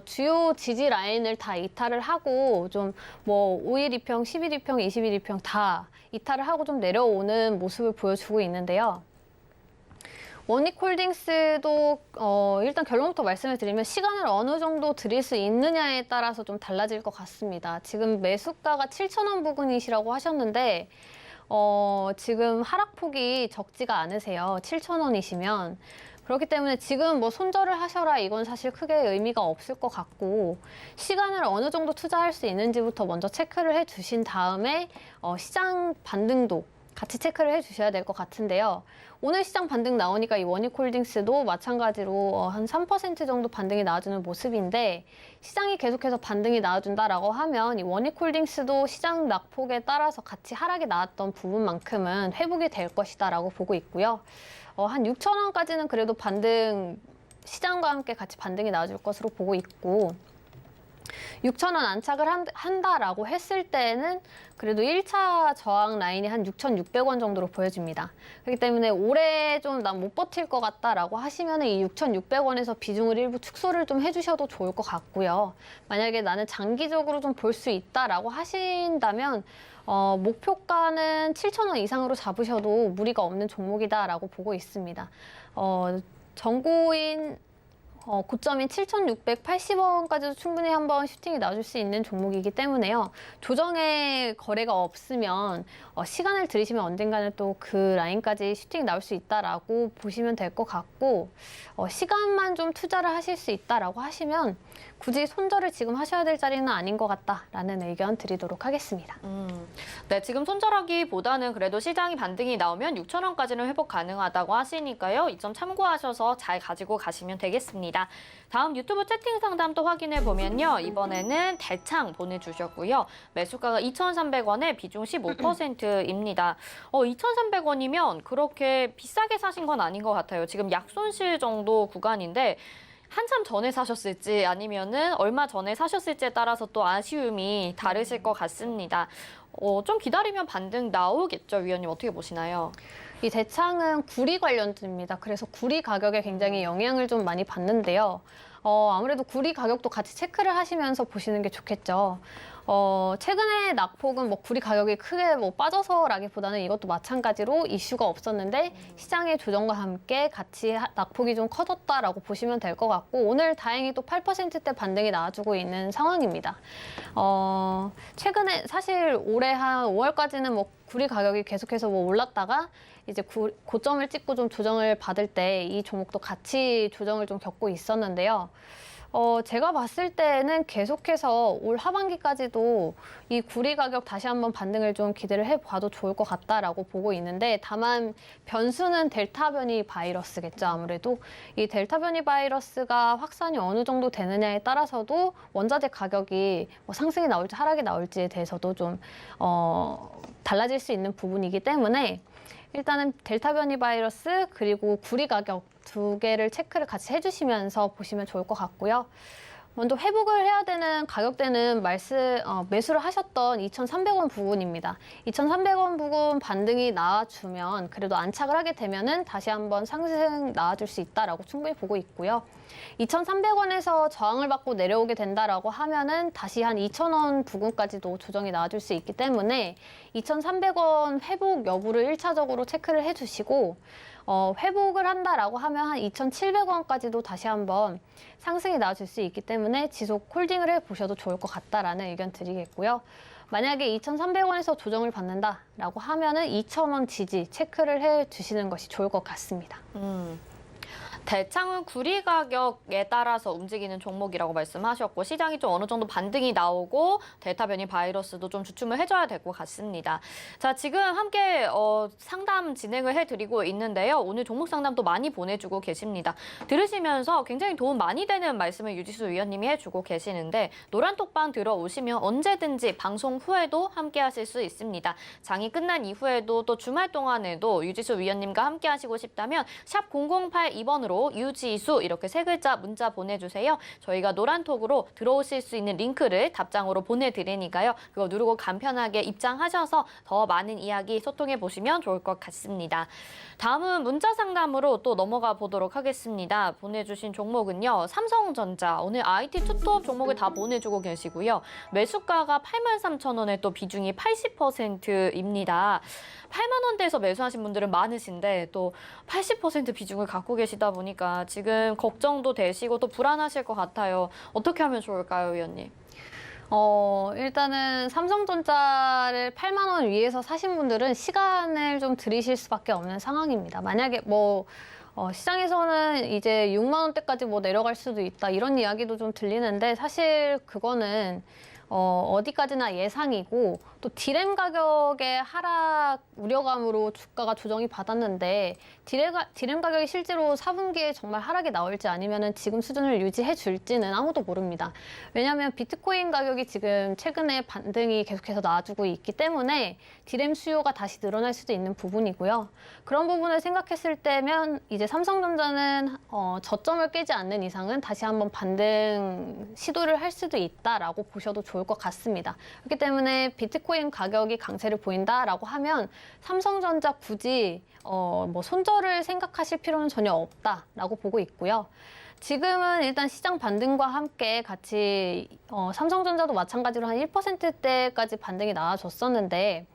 주요 지지 라인을 다 이탈을 하고 좀 5일 이평, 10일 이평, 20일 이평 다 이탈을 하고 좀 내려오는 모습을 보여주고 있는데요. 원익홀딩스도 일단 결론부터 말씀을 드리면 시간을 어느 정도 드릴 수 있느냐에 따라서 좀 달라질 것 같습니다. 지금 매수가가 7,000원 부근이시라고 하셨는데 지금 하락폭이 적지가 않으세요. 7,000원이시면. 그렇기 때문에 지금 뭐 손절을 하셔라 이건 사실 크게 의미가 없을 것 같고 시간을 어느 정도 투자할 수 있는지부터 먼저 체크를 해 주신 다음에 시장 반등도 같이 체크를 해 주셔야 될 것 같은데요. 오늘 시장 반등 나오니까 이 원익홀딩스도 마찬가지로 한 3% 정도 반등이 나와주는 모습인데 시장이 계속해서 반등이 나와준다라고 하면 이 원익홀딩스도 시장 낙폭에 따라서 같이 하락이 나왔던 부분만큼은 회복이 될 것이다라고 보고 있고요. 한 6천 원까지는 그래도 반등 시장과 함께 같이 반등이 나와줄 것으로 보고 있고 6,000원 안착을 한다라고 했을 때는 그래도 1차 저항 라인이 한 6,600원 정도로 보여집니다. 그렇기 때문에 올해 좀 난 못 버틸 것 같다라고 하시면 이 6,600원에서 비중을 일부 축소를 좀 해주셔도 좋을 것 같고요. 만약에 나는 장기적으로 좀 볼 수 있다라고 하신다면 목표가는 7,000원 이상으로 잡으셔도 무리가 없는 종목이다라고 보고 있습니다. 정고인 고점인 7,680원까지도 충분히 한번 슈팅이 나와줄 수 있는 종목이기 때문에요. 조정의 거래가 없으면 시간을 들이시면 언젠가는 또 그 라인까지 슈팅이 나올 수 있다라고 보시면 될 것 같고 시간만 좀 투자를 하실 수 있다라고 하시면 굳이 손절을 지금 하셔야 될 자리는 아닌 것 같다라는 의견 드리도록 하겠습니다. 네, 지금 손절하기보다는 그래도 시장이 반등이 나오면 6,000원까지는 회복 가능하다고 하시니까요. 이 점 참고하셔서 잘 가지고 가시면 되겠습니다. 다음 유튜브 채팅 상담 또 확인해 보면요. 이번에는 대창 보내주셨고요. 매수가가 2,300원에 비중 15%입니다. 2,300원이면 그렇게 비싸게 사신 건 아닌 것 같아요. 지금 약손실 정도 구간인데 한참 전에 사셨을지 아니면은 얼마 전에 사셨을지에 따라서 또 아쉬움이 다르실 것 같습니다. 좀 기다리면 반등 나오겠죠, 위원님 어떻게 보시나요? 이 대창은 구리 관련주입니다. 그래서 구리 가격에 굉장히 영향을 좀 많이 받는데요. 아무래도 구리 가격도 같이 체크를 하시면서 보시는 게 좋겠죠. 최근에 낙폭은 뭐 구리 가격이 크게 뭐 빠져서라기보다는 이것도 마찬가지로 이슈가 없었는데 시장의 조정과 함께 같이 낙폭이 좀 커졌다라고 보시면 될 것 같고 오늘 다행히 또 8%대 반등이 나와주고 있는 상황입니다. 최근에 사실 올해 한 5월까지는 뭐 구리 가격이 계속해서 뭐 올랐다가 이제 고점을 찍고 좀 조정을 받을 때 이 종목도 같이 조정을 좀 겪고 있었는데요. 제가 봤을 때는 계속해서 올 하반기까지도 이 구리 가격 다시 한번 반등을 좀 기대를 해봐도 좋을 것 같다라고 보고 있는데 다만 변수는 델타 변이 바이러스겠죠. 아무래도 이 델타 변이 바이러스가 확산이 어느 정도 되느냐에 따라서도 원자재 가격이 뭐 상승이 나올지 하락이 나올지에 대해서도 좀 달라질 수 있는 부분이기 때문에 일단은 델타 변이 바이러스 그리고 구리 가격 두 개를 체크를 같이 해주시면서 보시면 좋을 것 같고요. 먼저 회복을 해야 되는 가격대는 매수를 하셨던 2,300원 부근입니다. 2,300원 부근 반등이 나와주면 그래도 안착을 하게 되면은 다시 한번 상승 나와줄 수 있다라고 충분히 보고 있고요. 2,300원에서 저항을 받고 내려오게 된다라고 하면은 다시 한 2,000원 부근까지도 조정이 나와줄 수 있기 때문에 2,300원 회복 여부를 1차적으로 체크를 해주시고 회복을 한다라고 하면 한 2,700원까지도 다시 한번 상승이 나와줄 수 있기 때문에 지속 홀딩을 해보셔도 좋을 것 같다라는 의견 드리겠고요. 만약에 2,300원에서 조정을 받는다라고 하면은 2,000원 지지 체크를 해주시는 것이 좋을 것 같습니다. 대창은 구리 가격에 따라서 움직이는 종목이라고 말씀하셨고 시장이 좀 어느 정도 반등이 나오고 델타 변이 바이러스도 좀 주춤을 해줘야 될 것 같습니다. 자, 지금 함께 상담 진행을 해드리고 있는데요. 오늘 종목 상담도 많이 보내주고 계십니다. 들으시면서 굉장히 도움 많이 되는 말씀을 유지수 위원님이 해주고 계시는데 노란톡방 들어오시면 언제든지 방송 후에도 함께 하실 수 있습니다. 장이 끝난 이후에도 또 주말 동안에도 유지수 위원님과 함께 하시고 싶다면 샵 0082번으로 유지수 이렇게 세 글자 문자 보내주세요. 저희가 노란톡으로 들어오실 수 있는 링크를 답장으로 보내드리니까요. 그거 누르고 간편하게 입장하셔서 더 많은 이야기 소통해 보시면 좋을 것 같습니다. 다음은 문자 상담으로 또 넘어가 보도록 하겠습니다. 보내주신 종목은요. 삼성전자 오늘 IT 투톱 종목을 다 보내주고 계시고요. 매수가가 83,000원에 또 비중이 80%입니다. 8만 원대에서 매수하신 분들은 많으신데 또 80% 비중을 갖고 계시다 보니까 지금 걱정도 되시고 또 불안하실 것 같아요. 어떻게 하면 좋을까요, 위원님? 일단은 삼성전자를 8만 원 위에서 사신 분들은 시간을 좀 들이실 수밖에 없는 상황입니다. 만약에 시장에서는 이제 6만 원대까지 뭐 내려갈 수도 있다 이런 이야기도 좀 들리는데 사실 그거는 어디까지나 예상이고 또 디램 가격의 하락 우려감으로 주가가 조정이 받았는데 디램 가격이 실제로 4분기에 정말 하락이 나올지 아니면은 지금 수준을 유지해 줄지는 아무도 모릅니다. 왜냐하면 비트코인 가격이 지금 최근에 반등이 계속해서 나와주고 있기 때문에 디램 수요가 다시 늘어날 수도 있는 부분이고요. 그런 부분을 생각했을 때면 이제 삼성전자는 저점을 깨지 않는 이상은 다시 한번 반등 시도를 할 수도 있다라고 보셔도 좋을 것 같습니다. 그렇기 때문에 비트코인 가격이 강세를 보인다라고 하면 삼성전자 굳이 뭐 손절을 생각하실 필요는 전혀 없다라고 보고 있고요. 지금은 일단 시장 반등과 함께 같이 삼성전자도 마찬가지로 한 1%대까지 반등이 나와줬었는데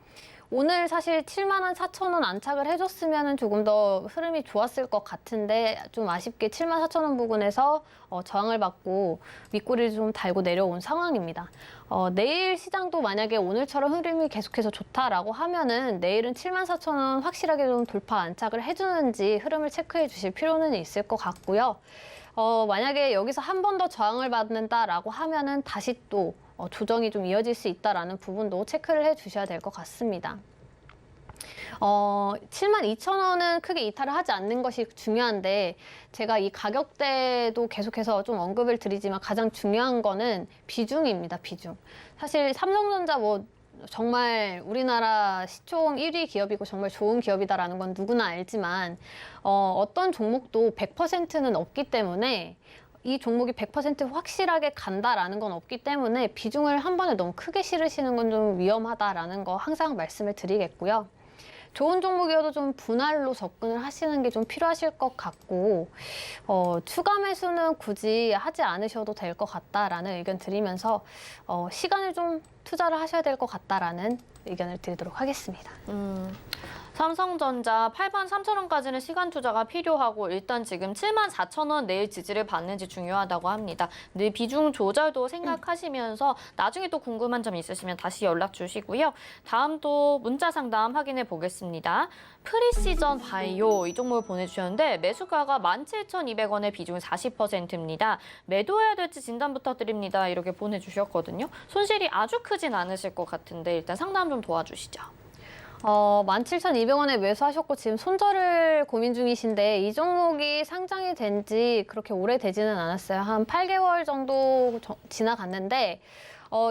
오늘 사실 7만 4천 원 안착을 해줬으면 조금 더 흐름이 좋았을 것 같은데 좀 아쉽게 7만 4천 원 부근에서 저항을 받고 윗꼬리를 좀 달고 내려온 상황입니다. 내일 시장도 만약에 오늘처럼 흐름이 계속해서 좋다라고 하면은 내일은 7만 4천 원 확실하게 좀 돌파 안착을 해주는지 흐름을 체크해 주실 필요는 있을 것 같고요. 만약에 여기서 한 번 더 저항을 받는다라고 하면은 다시 또 조정이 좀 이어질 수 있다라는 부분도 체크를 해 주셔야 될 것 같습니다. 7만 2천 원은 크게 이탈을 하지 않는 것이 중요한데 제가 이 가격대도 계속해서 좀 언급을 드리지만 가장 중요한 거는 비중입니다. 비중. 사실 삼성전자 뭐 정말 우리나라 시총 1위 기업이고 정말 좋은 기업이다라는 건 누구나 알지만 어떤 종목도 100%는 없기 때문에 이 종목이 100% 확실하게 간다라는 건 없기 때문에 비중을 한 번에 너무 크게 실으시는 건 좀 위험하다라는 거 항상 말씀을 드리겠고요. 좋은 종목이어도 좀 분할로 접근을 하시는 게 좀 필요하실 것 같고 추가 매수는 굳이 하지 않으셔도 될 것 같다라는 의견 드리면서 시간을 좀 투자를 하셔야 될 것 같다라는 의견을 드리도록 하겠습니다. 삼성전자 8만 3천 원까지는 시간 투자가 필요하고 일단 지금 7만 4천 원 내일 지지를 받는지 중요하다고 합니다. 늘 비중 조절도 생각하시면서 나중에 또 궁금한 점 있으시면 다시 연락 주시고요. 다음 또 문자 상담 확인해 보겠습니다. 프리시전 바이오 이 종목을 보내주셨는데 매수가가 17,200원의 비중 40%입니다. 매도해야 될지 진단 부탁드립니다. 이렇게 보내주셨거든요. 손실이 아주 크진 않으실 것 같은데 일단 상담 좀 도와주시죠. 17,200원에 매수하셨고 지금 손절을 고민 중이신데 이 종목이 상장이 된 지 그렇게 오래되지는 않았어요. 한 8개월 정도 지나갔는데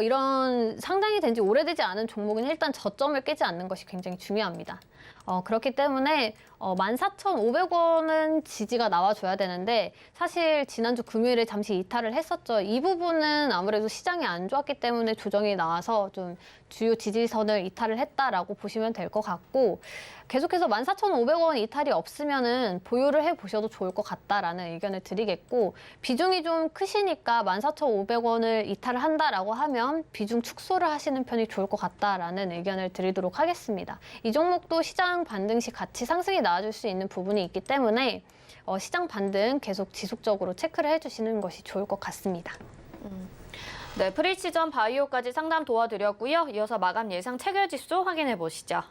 이런 상장이 된 지 오래되지 않은 종목은 일단 저점을 깨지 않는 것이 굉장히 중요합니다. 그렇기 때문에 14,500원은 지지가 나와줘야 되는데 사실 지난주 금요일에 잠시 이탈을 했었죠. 이 부분은 아무래도 시장이 안 좋았기 때문에 조정이 나와서 좀 주요 지지선을 이탈을 했다라고 보시면 될 것 같고 계속해서 14,500원 이탈이 없으면은 보유를 해보셔도 좋을 것 같다라는 의견을 드리겠고 비중이 좀 크시니까 14,500원을 이탈을 한다라고 하면 비중 축소를 하시는 편이 좋을 것 같다라는 의견을 드리도록 하겠습니다. 이 종목도 시장 반등 시 같이 상승이 나와줄 수 있는 부분이 있기 때문에 시장 반등 계속 지속적으로 체크를 해주시는 것이 좋을 것 같습니다. 네, 프리시전 바이오까지 상담 도와드렸고요. 이어서 마감 예상 체결 지수 확인해 보시죠.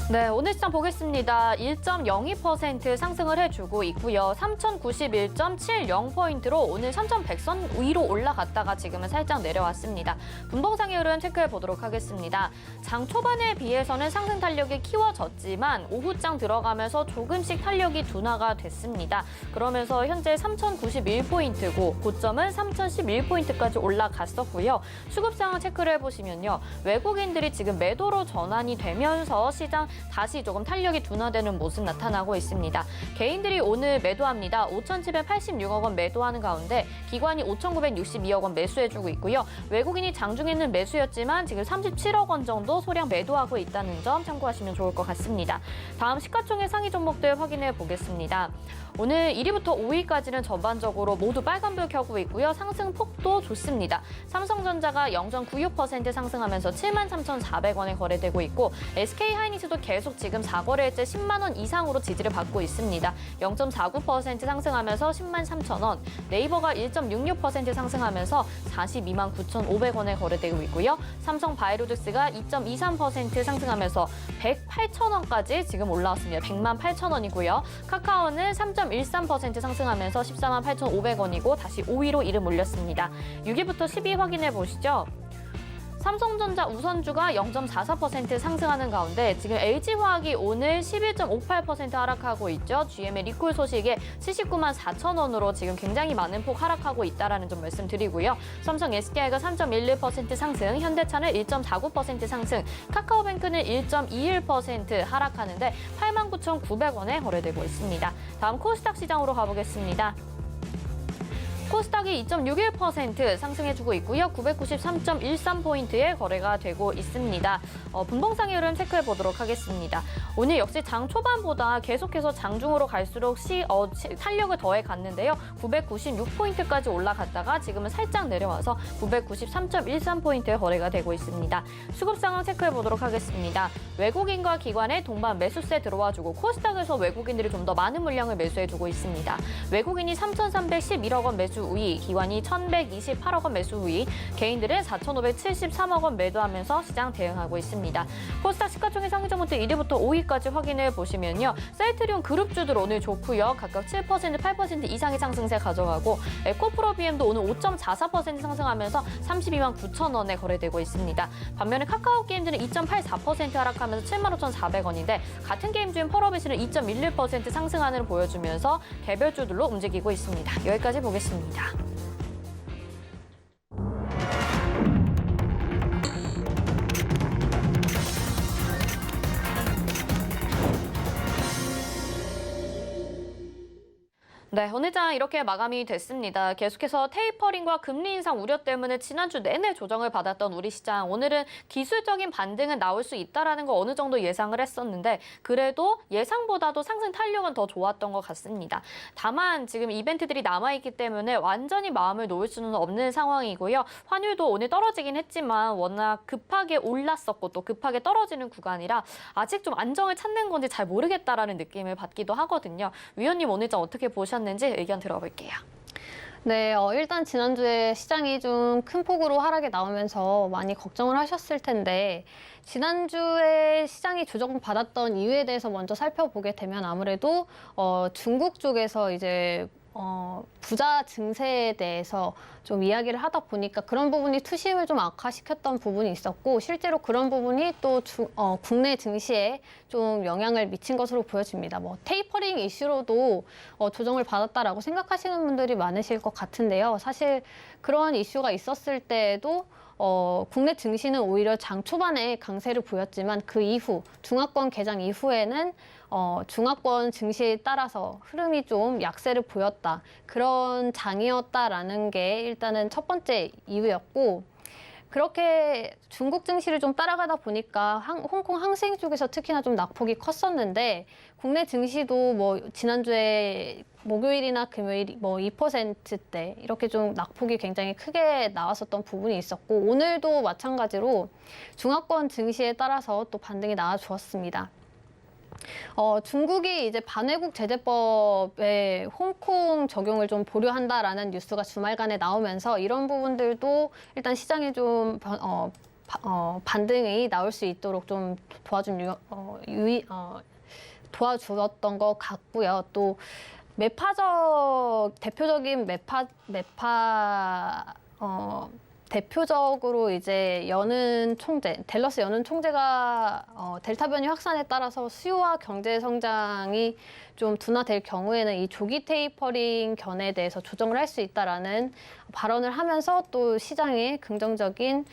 네, 오늘 시장 보겠습니다. 1.02% 상승을 해주고 있고요. 3,091.70포인트로 오늘 3,100선 위로 올라갔다가 지금은 살짝 내려왔습니다. 분봉상의 흐름 체크해 보도록 하겠습니다. 장 초반에 비해서는 상승 탄력이 키워졌지만 오후장 들어가면서 조금씩 탄력이 둔화가 됐습니다. 그러면서 현재 3,091포인트고 고점은 3,011포인트까지 올라갔었고요. 수급 상황 체크를 해보시면요. 외국인들이 지금 매도로 전환이 되면서 시장 다시 조금 탄력이 둔화되는 모습 나타나고 있습니다. 개인들이 오늘 매도합니다. 5,786억 원 매도하는 가운데 기관이 5,962억 원 매수해주고 있고요. 외국인이 장중에는 매수였지만 지금 37억 원 정도 소량 매도하고 있다는 점 참고하시면 좋을 것 같습니다. 다음 시가총액 상위 종목들 확인해 보겠습니다. 오늘 1위부터 5위까지는 전반적으로 모두 빨간불 켜고 있고요. 상승 폭도 좋습니다. 삼성전자가 0.96% 상승하면서 73,400원에 거래되고 있고 SK하이닉스도 계속 지금 4거래일째 10만 원 이상으로 지지를 받고 있습니다. 0.49% 상승하면서 10만 3천 원. 네이버가 1.66% 상승하면서 42만 9,500원에 거래되고 있고요. 삼성 바이오로직스가 2.23% 상승하면서 108천 원까지 지금 올라왔습니다. 100만 8천 원이고요. 카카오는 3.13% 상승하면서 14만 8,500원이고 다시 5위로 이름 올렸습니다. 6위부터 10위 확인해 보시죠. 삼성전자 우선주가 0.44% 상승하는 가운데 지금 LG화학이 오늘 11.58% 하락하고 있죠. GM의 리콜 소식에 79만 4천 원으로 지금 굉장히 많은 폭 하락하고 있다는 점 말씀드리고요. 삼성 SDI가 3.11% 상승, 현대차는 1.49% 상승, 카카오뱅크는 1.21% 하락하는데 89,900원에 거래되고 있습니다. 다음 코스닥 시장으로 가보겠습니다. 코스닥이 2.61% 상승해주고 있고요. 993.13포인트에 거래가 되고 있습니다. 분봉상의 흐름 체크해 보도록 하겠습니다. 오늘 역시 장 초반보다 계속해서 장중으로 갈수록 탄력을 더해 갔는데요. 996포인트까지 올라갔다가 지금은 살짝 내려와서 993.13포인트에 거래가 되고 있습니다. 수급 상황 체크해 보도록 하겠습니다. 외국인과 기관의 동반 매수세 들어와주고 코스닥에서 외국인들이 좀 더 많은 물량을 매수해주고 있습니다. 외국인이 3,311억 원 매수 우위, 기관이 1,128억 원 매수 우위, 개인들은 4,573억 원 매도하면서 시장 대응하고 있습니다. 코스닥 시가총액 상위점부터 1위부터 5위까지 확인해 보시면요. 셀트리온 그룹주들 오늘 좋고요. 각각 7%, 8% 이상의 상승세 가져가고 에코프로비엠도 오늘 5.44% 상승하면서 32만 9천 원에 거래되고 있습니다. 반면에 카카오게임즈는 2.84% 하락하면서 75,400원인데 같은 게임주인 펄어비스는 2.11% 상승하는 보여주면서 개별주들로 움직이고 있습니다. 여기까지 보겠습니다. 네, 오늘 장 이렇게 마감이 됐습니다. 계속해서 테이퍼링과 금리 인상 우려 때문에 지난주 내내 조정을 받았던 우리 시장. 오늘은 기술적인 반등은 나올 수 있다는 거 어느 정도 예상을 했었는데 그래도 예상보다도 상승 탄력은 더 좋았던 것 같습니다. 다만 지금 이벤트들이 남아있기 때문에 완전히 마음을 놓을 수는 없는 상황이고요. 환율도 오늘 떨어지긴 했지만 워낙 급하게 올랐었고 또 급하게 떨어지는 구간이라 아직 좀 안정을 찾는 건지 잘 모르겠다라는 느낌을 받기도 하거든요. 위원님 오늘 장 어떻게 보셨는지 의견 들어볼게요. 네, 일단 지난주에 시장이 좀 큰 폭으로 하락이 나오면서 많이 걱정을 하셨을 텐데 지난주에 시장이 조정받았던 이유에 대해서 먼저 살펴보게 되면 아무래도 중국 쪽에서 이제 부자 증세에 대해서 좀 이야기를 하다 보니까 그런 부분이 투심을 좀 악화시켰던 부분이 있었고 실제로 그런 부분이 또 국내 증시에 좀 영향을 미친 것으로 보여집니다. 뭐 테이퍼링 이슈로도 조정을 받았다라고 생각하시는 분들이 많으실 것 같은데요. 사실 그런 이슈가 있었을 때에도 국내 증시는 오히려 장 초반에 강세를 보였지만 그 이후 중화권 개장 이후에는 중화권 증시에 따라서 흐름이 좀 약세를 보였다. 그런 장이었다라는 게 일단은 첫 번째 이유였고 그렇게 중국 증시를 좀 따라가다 보니까 홍콩 항생 쪽에서 특히나 좀 낙폭이 컸었는데 국내 증시도 뭐 지난주에 목요일이나 금요일 뭐 2%대 이렇게 좀 낙폭이 굉장히 크게 나왔었던 부분이 있었고 오늘도 마찬가지로 중화권 증시에 따라서 또 반등이 나와주었습니다. 중국이 이제 반외국 제재법에 홍콩 적용을 좀 보류한다라는 뉴스가 주말간에 나오면서 이런 부분들도 일단 시장에 좀 반등이 나올 수 있도록 좀 도와주었던 것 같고요. 또 대표적인 대표적으로 이제 댈러스 연은 총재가 델타 변이 확산에 따라서 수요와 경제 성장이 좀 둔화될 경우에는 이 조기 테이퍼링 견해에 대해서 조정을 할 수 있다라는 발언을 하면서 또 시장에 긍정적인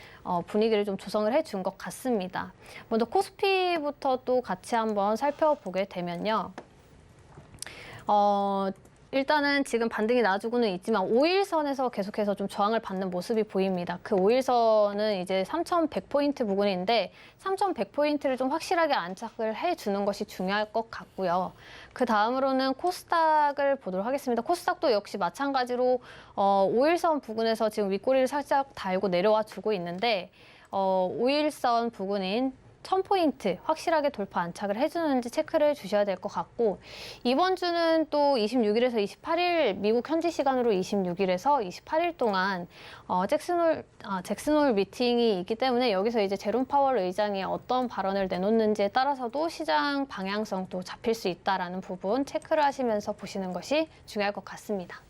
분위기를 좀 조성을 해준 것 같습니다. 먼저 코스피부터 또 같이 한번 살펴보게 되면요. 일단은 지금 반등이 나와주고는 있지만 5일선에서 계속해서 좀 저항을 받는 모습이 보입니다. 그 5일선은 이제 3,100포인트 부근인데 3,100포인트를 좀 확실하게 안착을 해주는 것이 중요할 것 같고요. 그 다음으로는 코스닥을 보도록 하겠습니다. 코스닥도 역시 마찬가지로 5일선 부근에서 지금 윗꼬리를 살짝 달고 내려와 주고 있는데 5일선 부근인 1000포인트 확실하게 돌파 안착을 해주는지 체크를 해주셔야 될 것 같고, 이번 주는 또 26일에서 28일 미국 현지 시간으로 26일에서 28일 동안 잭슨홀 미팅이 있기 때문에 여기서 이제 제롬 파월 의장이 어떤 발언을 내놓는지에 따라서도 시장 방향성도 잡힐 수 있다라는 부분 체크를 하시면서 보시는 것이 중요할 것 같습니다.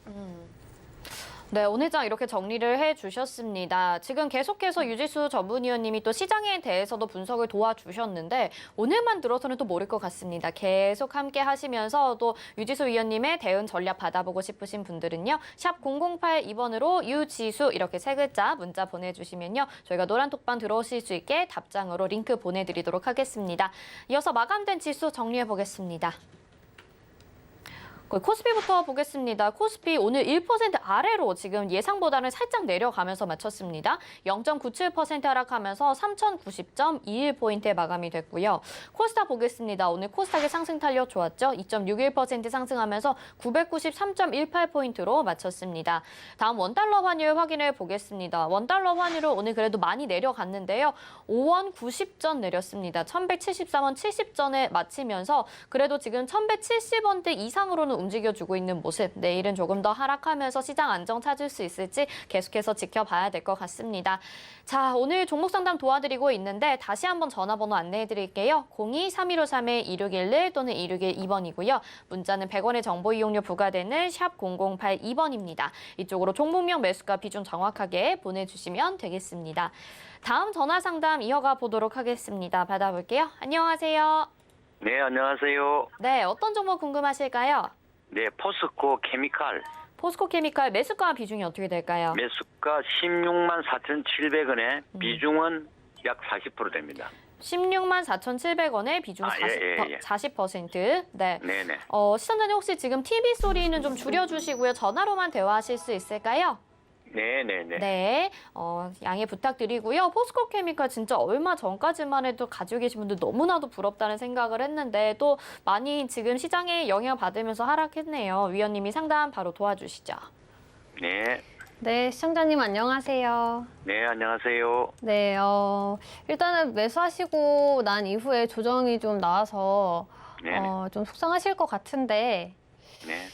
네, 오늘 장 이렇게 정리를 해주셨습니다. 지금 계속해서 유지수 전문위원님이 또 시장에 대해서도 분석을 도와주셨는데 오늘만 들어서는 또 모를 것 같습니다. 계속 함께 하시면서 또 유지수 위원님의 대응 전략 받아보고 싶으신 분들은요. 샵 0082번으로 유지수 이렇게 3글자 문자 보내주시면요. 저희가 노란톡방 들어오실 수 있게 답장으로 링크 보내드리도록 하겠습니다. 이어서 마감된 지수 정리해보겠습니다. 코스피부터 보겠습니다. 코스피 오늘 1% 아래로 지금 예상보다는 살짝 내려가면서 마쳤습니다. 0.97% 하락하면서 3090.21포인트에 마감이 됐고요. 코스닥 보겠습니다. 오늘 코스닥의 상승 탄력 좋았죠? 2.61% 상승하면서 993.18포인트로 마쳤습니다. 다음 원달러 환율 확인해 보겠습니다. 원달러 환율은 오늘 그래도 많이 내려갔는데요. 5원 90전 내렸습니다. 1173원 70전에 마치면서 그래도 지금 1170원대 이상으로는 움직여주고 있는 모습. 내일은 조금 더 하락하면서 시장 안정 찾을 수 있을지 계속해서 지켜봐야 될 것 같습니다. 자, 오늘 종목 상담 도와드리고 있는데 다시 한번 전화번호 안내해드릴게요. 02-3153-2611 또는 2612번이고요. 문자는 100원의 정보 이용료 부과되는 샵 0082번입니다. 이쪽으로 종목명 매수가 비중 정확하게 보내주시면 되겠습니다. 다음 전화 상담 이어가 보도록 하겠습니다. 받아볼게요. 안녕하세요. 네, 안녕하세요. 네, 어떤 종목 궁금하실까요? 네, 포스코 케미칼 포스코 케미칼 매수가 비중이 어떻게 될까요? 매수가 16만 4,700원에 비중은 약 40% 됩니다. 16만 4,700원에 비중 40%. 네. 네네. 시청자님 혹시 지금 TV 소리는 좀 줄여주시고요. 전화로만 대화하실 수 있을까요? 네네네. 네, 양해 부탁드리고요. 포스코 케미칼 진짜 얼마 전까지만 해도 가지고 계신 분들 너무나도 부럽다는 생각을 했는데 또 많이 지금 시장에 영향 받으면서 하락했네요. 위원님이 상담 바로 도와주시죠. 네. 네, 시청자님 안녕하세요. 네, 안녕하세요. 네, 일단은 매수하시고 난 이후에 조정이 좀 나와서 좀 속상하실 것 같은데 네.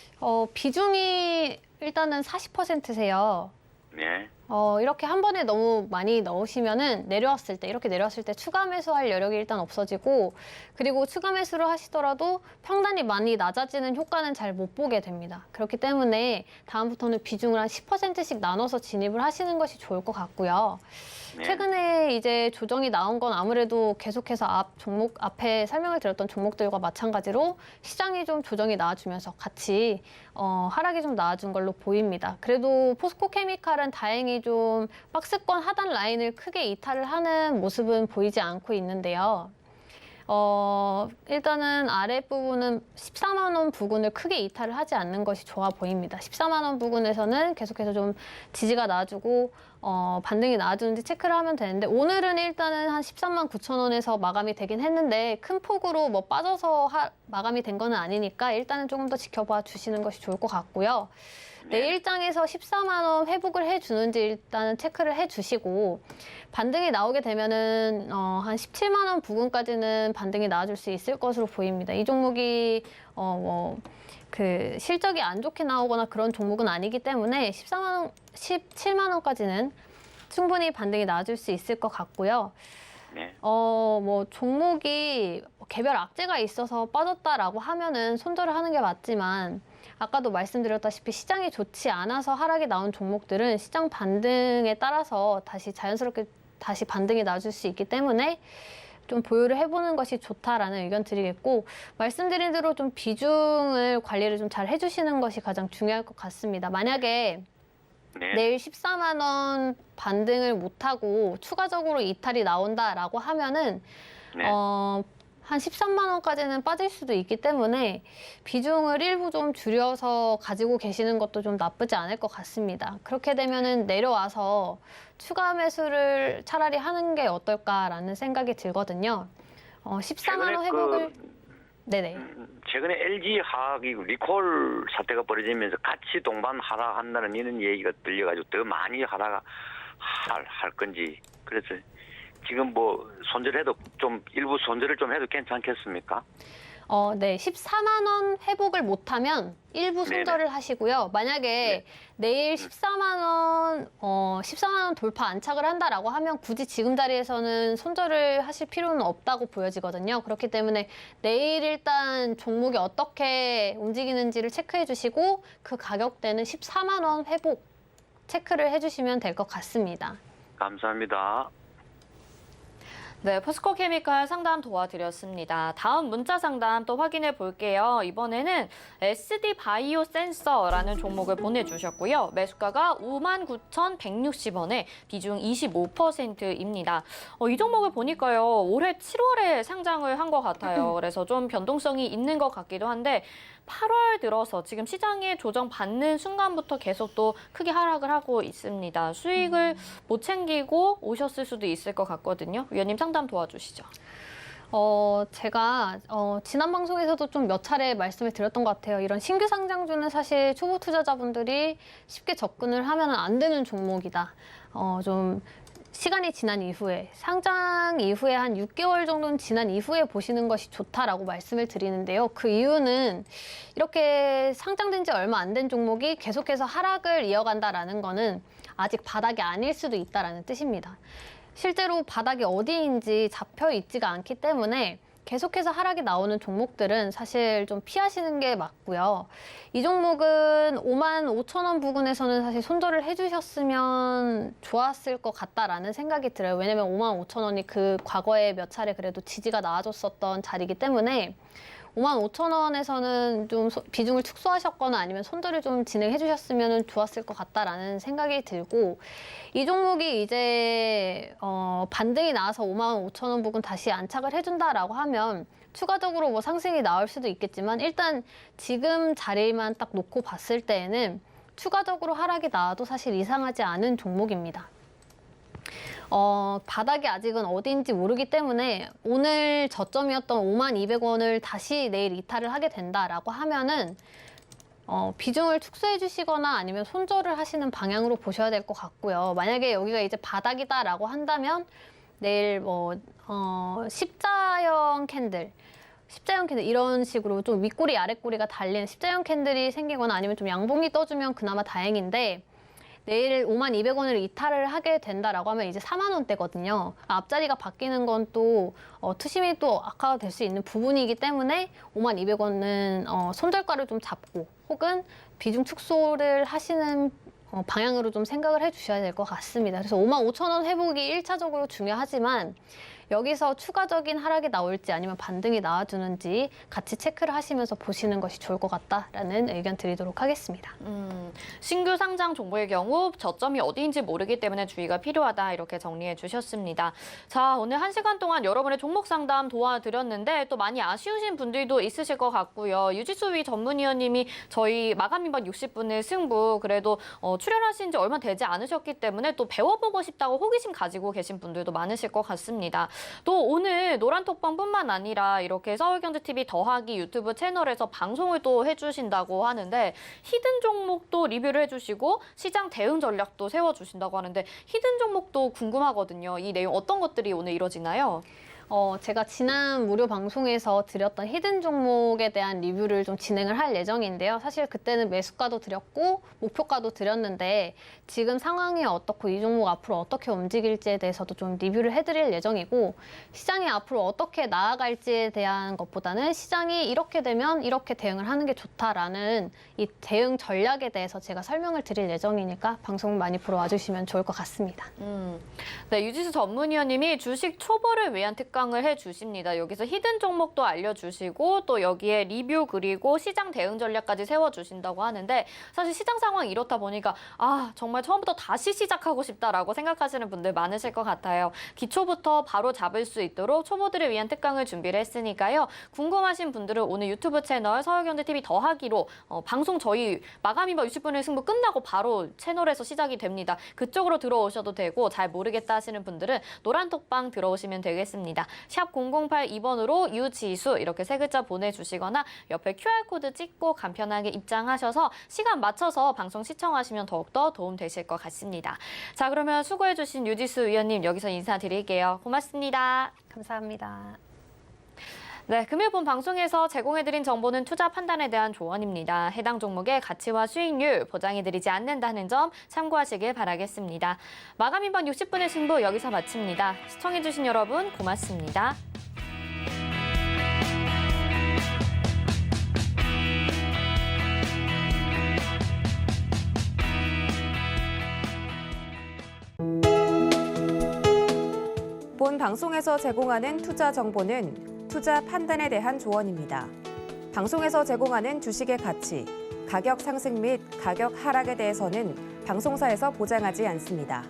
비중이 일단은 40%세요. 네. 이렇게 한 번에 너무 많이 넣으시면은 이렇게 내려왔을 때 추가 매수할 여력이 일단 없어지고, 그리고 추가 매수를 하시더라도 평단이 많이 낮아지는 효과는 잘 못 보게 됩니다. 그렇기 때문에 다음부터는 비중을 한 10%씩 나눠서 진입을 하시는 것이 좋을 것 같고요. 네. 최근에 이제 조정이 나온 건 아무래도 계속해서 앞에 설명을 드렸던 종목들과 마찬가지로 시장이 좀 조정이 나와주면서 같이 하락이 좀 나와준 걸로 보입니다. 그래도 포스코 케미칼은 다행히 좀 박스권 하단 라인을 크게 이탈을 하는 모습은 보이지 않고 있는데요. 일단은 아랫부분은 14만 원 부근을 크게 이탈을 하지 않는 것이 좋아 보입니다. 14만 원 부근에서는 계속해서 좀 지지가 나와주고 반등이 나와주는지 체크를 하면 되는데, 오늘은 일단은 한 13만 9천 원에서 마감이 되긴 했는데 큰 폭으로 뭐 빠져서 마감이 된 거는 아니니까 일단은 조금 더 지켜봐 주시는 것이 좋을 것 같고요. 내일장에서 14만 원 회복을 해주는지 일단은 체크를 해주시고, 반등이 나오게 되면은 한 17만 원 부근까지는 반등이 나와줄 수 있을 것으로 보입니다. 이 종목이 실적이 안 좋게 나오거나 그런 종목은 아니기 때문에 17만 원까지는 충분히 반등이 나와줄 수 있을 것 같고요. 네. 종목이 개별 악재가 있어서 빠졌다라고 하면은 손절을 하는 게 맞지만, 아까도 말씀드렸다시피 시장이 좋지 않아서 하락이 나온 종목들은 시장 반등에 따라서 자연스럽게 다시 반등이 나와줄 수 있기 때문에 좀 보유를 해보는 것이 좋다라는 의견 드리겠고, 말씀드린 대로 좀 비중을 관리를 좀 잘 해주시는 것이 가장 중요할 것 같습니다. 만약에 내일 14만 원 반등을 못하고 추가적으로 이탈이 나온다라고 하면은 한 13만 원까지는 빠질 수도 있기 때문에 비중을 일부 좀 줄여서 가지고 계시는 것도 좀 나쁘지 않을 것 같습니다. 그렇게 되면은 내려와서 추가 매수를 차라리 하는 게 어떨까라는 생각이 들거든요. 14만 원 회복을 네네. 최근에 LG 화학이 리콜 사태가 벌어지면서 같이 동반 하락한다는 이런 얘기가 들려가지고 더 많이 할 건지, 그래서 지금 뭐 손절해도 좀 일부 손절을 좀 해도 괜찮겠습니까? 네, 14만 원 회복을 못하면 일부 손절을 하시고요. 만약에 내일 14만 원 돌파 안착을 한다라고 하면 굳이 지금 자리에서는 손절을 하실 필요는 없다고 보여지거든요. 그렇기 때문에 내일 일단 종목이 어떻게 움직이는지를 체크해 주시고 그 가격대는 14만 원 회복 체크를 해주시면 될 것 같습니다. 감사합니다. 네, 포스코 케미칼 상담 도와드렸습니다. 다음 문자 상담 또 확인해 볼게요. 이번에는 SD 바이오 센서라는 종목을 보내주셨고요. 매수가가 59,160원에 비중 25%입니다. 이 종목을 보니까요. 올해 7월에 상장을 한 것 같아요. 그래서 좀 변동성이 있는 것 같기도 한데 8월 들어서 지금 시장에 조정받는 순간부터 계속 또 크게 하락을 하고 있습니다. 수익을 못 챙기고 오셨을 수도 있을 것 같거든요. 위원님 상담 도와주시죠. 제가 지난 방송에서도 좀 몇 차례 말씀을 드렸던 것 같아요. 이런 신규 상장주는 사실 초보 투자자분들이 쉽게 접근을 하면 안 되는 종목이다. 좀 시간이 지난 이후에, 상장 이후에 한 6개월 정도는 지난 이후에 보시는 것이 좋다라고 말씀을 드리는데요. 그 이유는 이렇게 상장된 지 얼마 안 된 종목이 계속해서 하락을 이어간다라는 거는 아직 바닥이 아닐 수도 있다라는 뜻입니다. 실제로 바닥이 어디인지 잡혀 있지가 않기 때문에 계속해서 하락이 나오는 종목들은 사실 좀 피하시는 게 맞고요. 이 종목은 55,000원 부근에서는 사실 손절을 해주셨으면 좋았을 것 같다라는 생각이 들어요. 왜냐면 55,000원이 그 과거에 몇 차례 그래도 지지가 나와줬었던 자리이기 때문에 55,000원에서는 좀 비중을 축소하셨거나 아니면 손절을 좀 진행해 주셨으면 좋았을 것 같다라는 생각이 들고, 이 종목이 이제 반등이 나와서 55,000원 부근 다시 안착을 해준다라고 하면 추가적으로 뭐 상승이 나올 수도 있겠지만 일단 지금 자리만 딱 놓고 봤을 때에는 추가적으로 하락이 나와도 사실 이상하지 않은 종목입니다. 바닥이 아직은 어디인지 모르기 때문에 오늘 저점이었던 52,000원을 다시 내일 이탈을 하게 된다라고 하면은 비중을 축소해 주시거나 아니면 손절을 하시는 방향으로 보셔야 될 것 같고요. 만약에 여기가 이제 바닥이다라고 한다면 내일 십자형 캔들 이런 식으로 좀 윗꼬리 아랫꼬리가 달린 십자형 캔들이 생기거나 아니면 좀 양봉이 떠주면 그나마 다행인데, 내일 52,000원을 이탈을 하게 된다라고 하면 이제 4만 원대거든요. 앞자리가 바뀌는 건 또 투심이 또 악화가 될 수 있는 부분이기 때문에 52,000원은 손절가를 좀 잡고 혹은 비중 축소를 하시는 방향으로 좀 생각을 해주셔야 될 것 같습니다. 그래서 55,000원 회복이 1차적으로 중요하지만 여기서 추가적인 하락이 나올지 아니면 반등이 나와주는지 같이 체크를 하시면서 보시는 것이 좋을 것 같다라는 의견 드리도록 하겠습니다. 신규 상장 종목의 경우 저점이 어디인지 모르기 때문에 주의가 필요하다, 이렇게 정리해 주셨습니다. 자, 오늘 1시간 동안 여러분의 종목 상담 도와드렸는데 또 많이 아쉬우신 분들도 있으실 것 같고요. 유지수위 전문위원님이 저희 마감 임박 60분의 승부 그래도 출연하신 지 얼마 되지 않으셨기 때문에 또 배워보고 싶다고 호기심 가지고 계신 분들도 많으실 것 같습니다. 또 오늘 노란톡방뿐만 아니라 이렇게 서울경제TV 더하기 유튜브 채널에서 방송을 또 해주신다고 하는데 히든 종목도 리뷰를 해주시고 시장 대응 전략도 세워주신다고 하는데 히든 종목도 궁금하거든요. 이 내용 어떤 것들이 오늘 이뤄지나요? 제가 지난 무료 방송에서 드렸던 히든 종목에 대한 리뷰를 좀 진행을 할 예정인데요. 사실 그때는 매수가도 드렸고 목표가도 드렸는데 지금 상황이 어떻고 이 종목 앞으로 어떻게 움직일지에 대해서도 좀 리뷰를 해드릴 예정이고, 시장이 앞으로 어떻게 나아갈지에 대한 것보다는 시장이 이렇게 되면 이렇게 대응을 하는 게 좋다라는 이 대응 전략에 대해서 제가 설명을 드릴 예정이니까 방송 많이 보러 와주시면 좋을 것 같습니다. 네, 유지수 전문위원님이 주식 초보를 위한 특강을 해주십니다. 여기서 히든 종목도 알려주시고 또 여기에 리뷰 그리고 시장 대응 전략까지 세워주신다고 하는데, 사실 시장 상황이 이렇다 보니까 정말 처음부터 다시 시작하고 싶다라고 생각하시는 분들 많으실 것 같아요. 기초부터 바로 잡을 수 있도록 초보들을 위한 특강을 준비를 했으니까요. 궁금하신 분들은 오늘 유튜브 채널 서울경제TV 더하기로 방송 저희 마감 임박 60분의 승부 끝나고 바로 채널에서 시작이 됩니다. 그쪽으로 들어오셔도 되고 잘 모르겠다 하시는 분들은 노란톡방 들어오시면 되겠습니다. 샵 0082번으로 유지수 이렇게 3글자 보내주시거나 옆에 QR코드 찍고 간편하게 입장하셔서 시간 맞춰서 방송 시청하시면 더욱더 도움 되실 것 같습니다. 자, 그러면 수고해주신 유지수 위원님 여기서 인사드릴게요. 고맙습니다. 감사합니다. 네, 금일 본 방송에서 제공해드린 정보는 투자 판단에 대한 조언입니다. 해당 종목의 가치와 수익률 보장해드리지 않는다는 점 참고하시길 바라겠습니다. 마감 인번 60분의 승부 여기서 마칩니다. 시청해주신 여러분 고맙습니다. 본 방송에서 제공하는 투자 정보는 투자 판단에 대한 조언입니다. 방송에서 제공하는 주식의 가치, 가격 상승 및 가격 하락에 대해서는 방송사에서 보장하지 않습니다.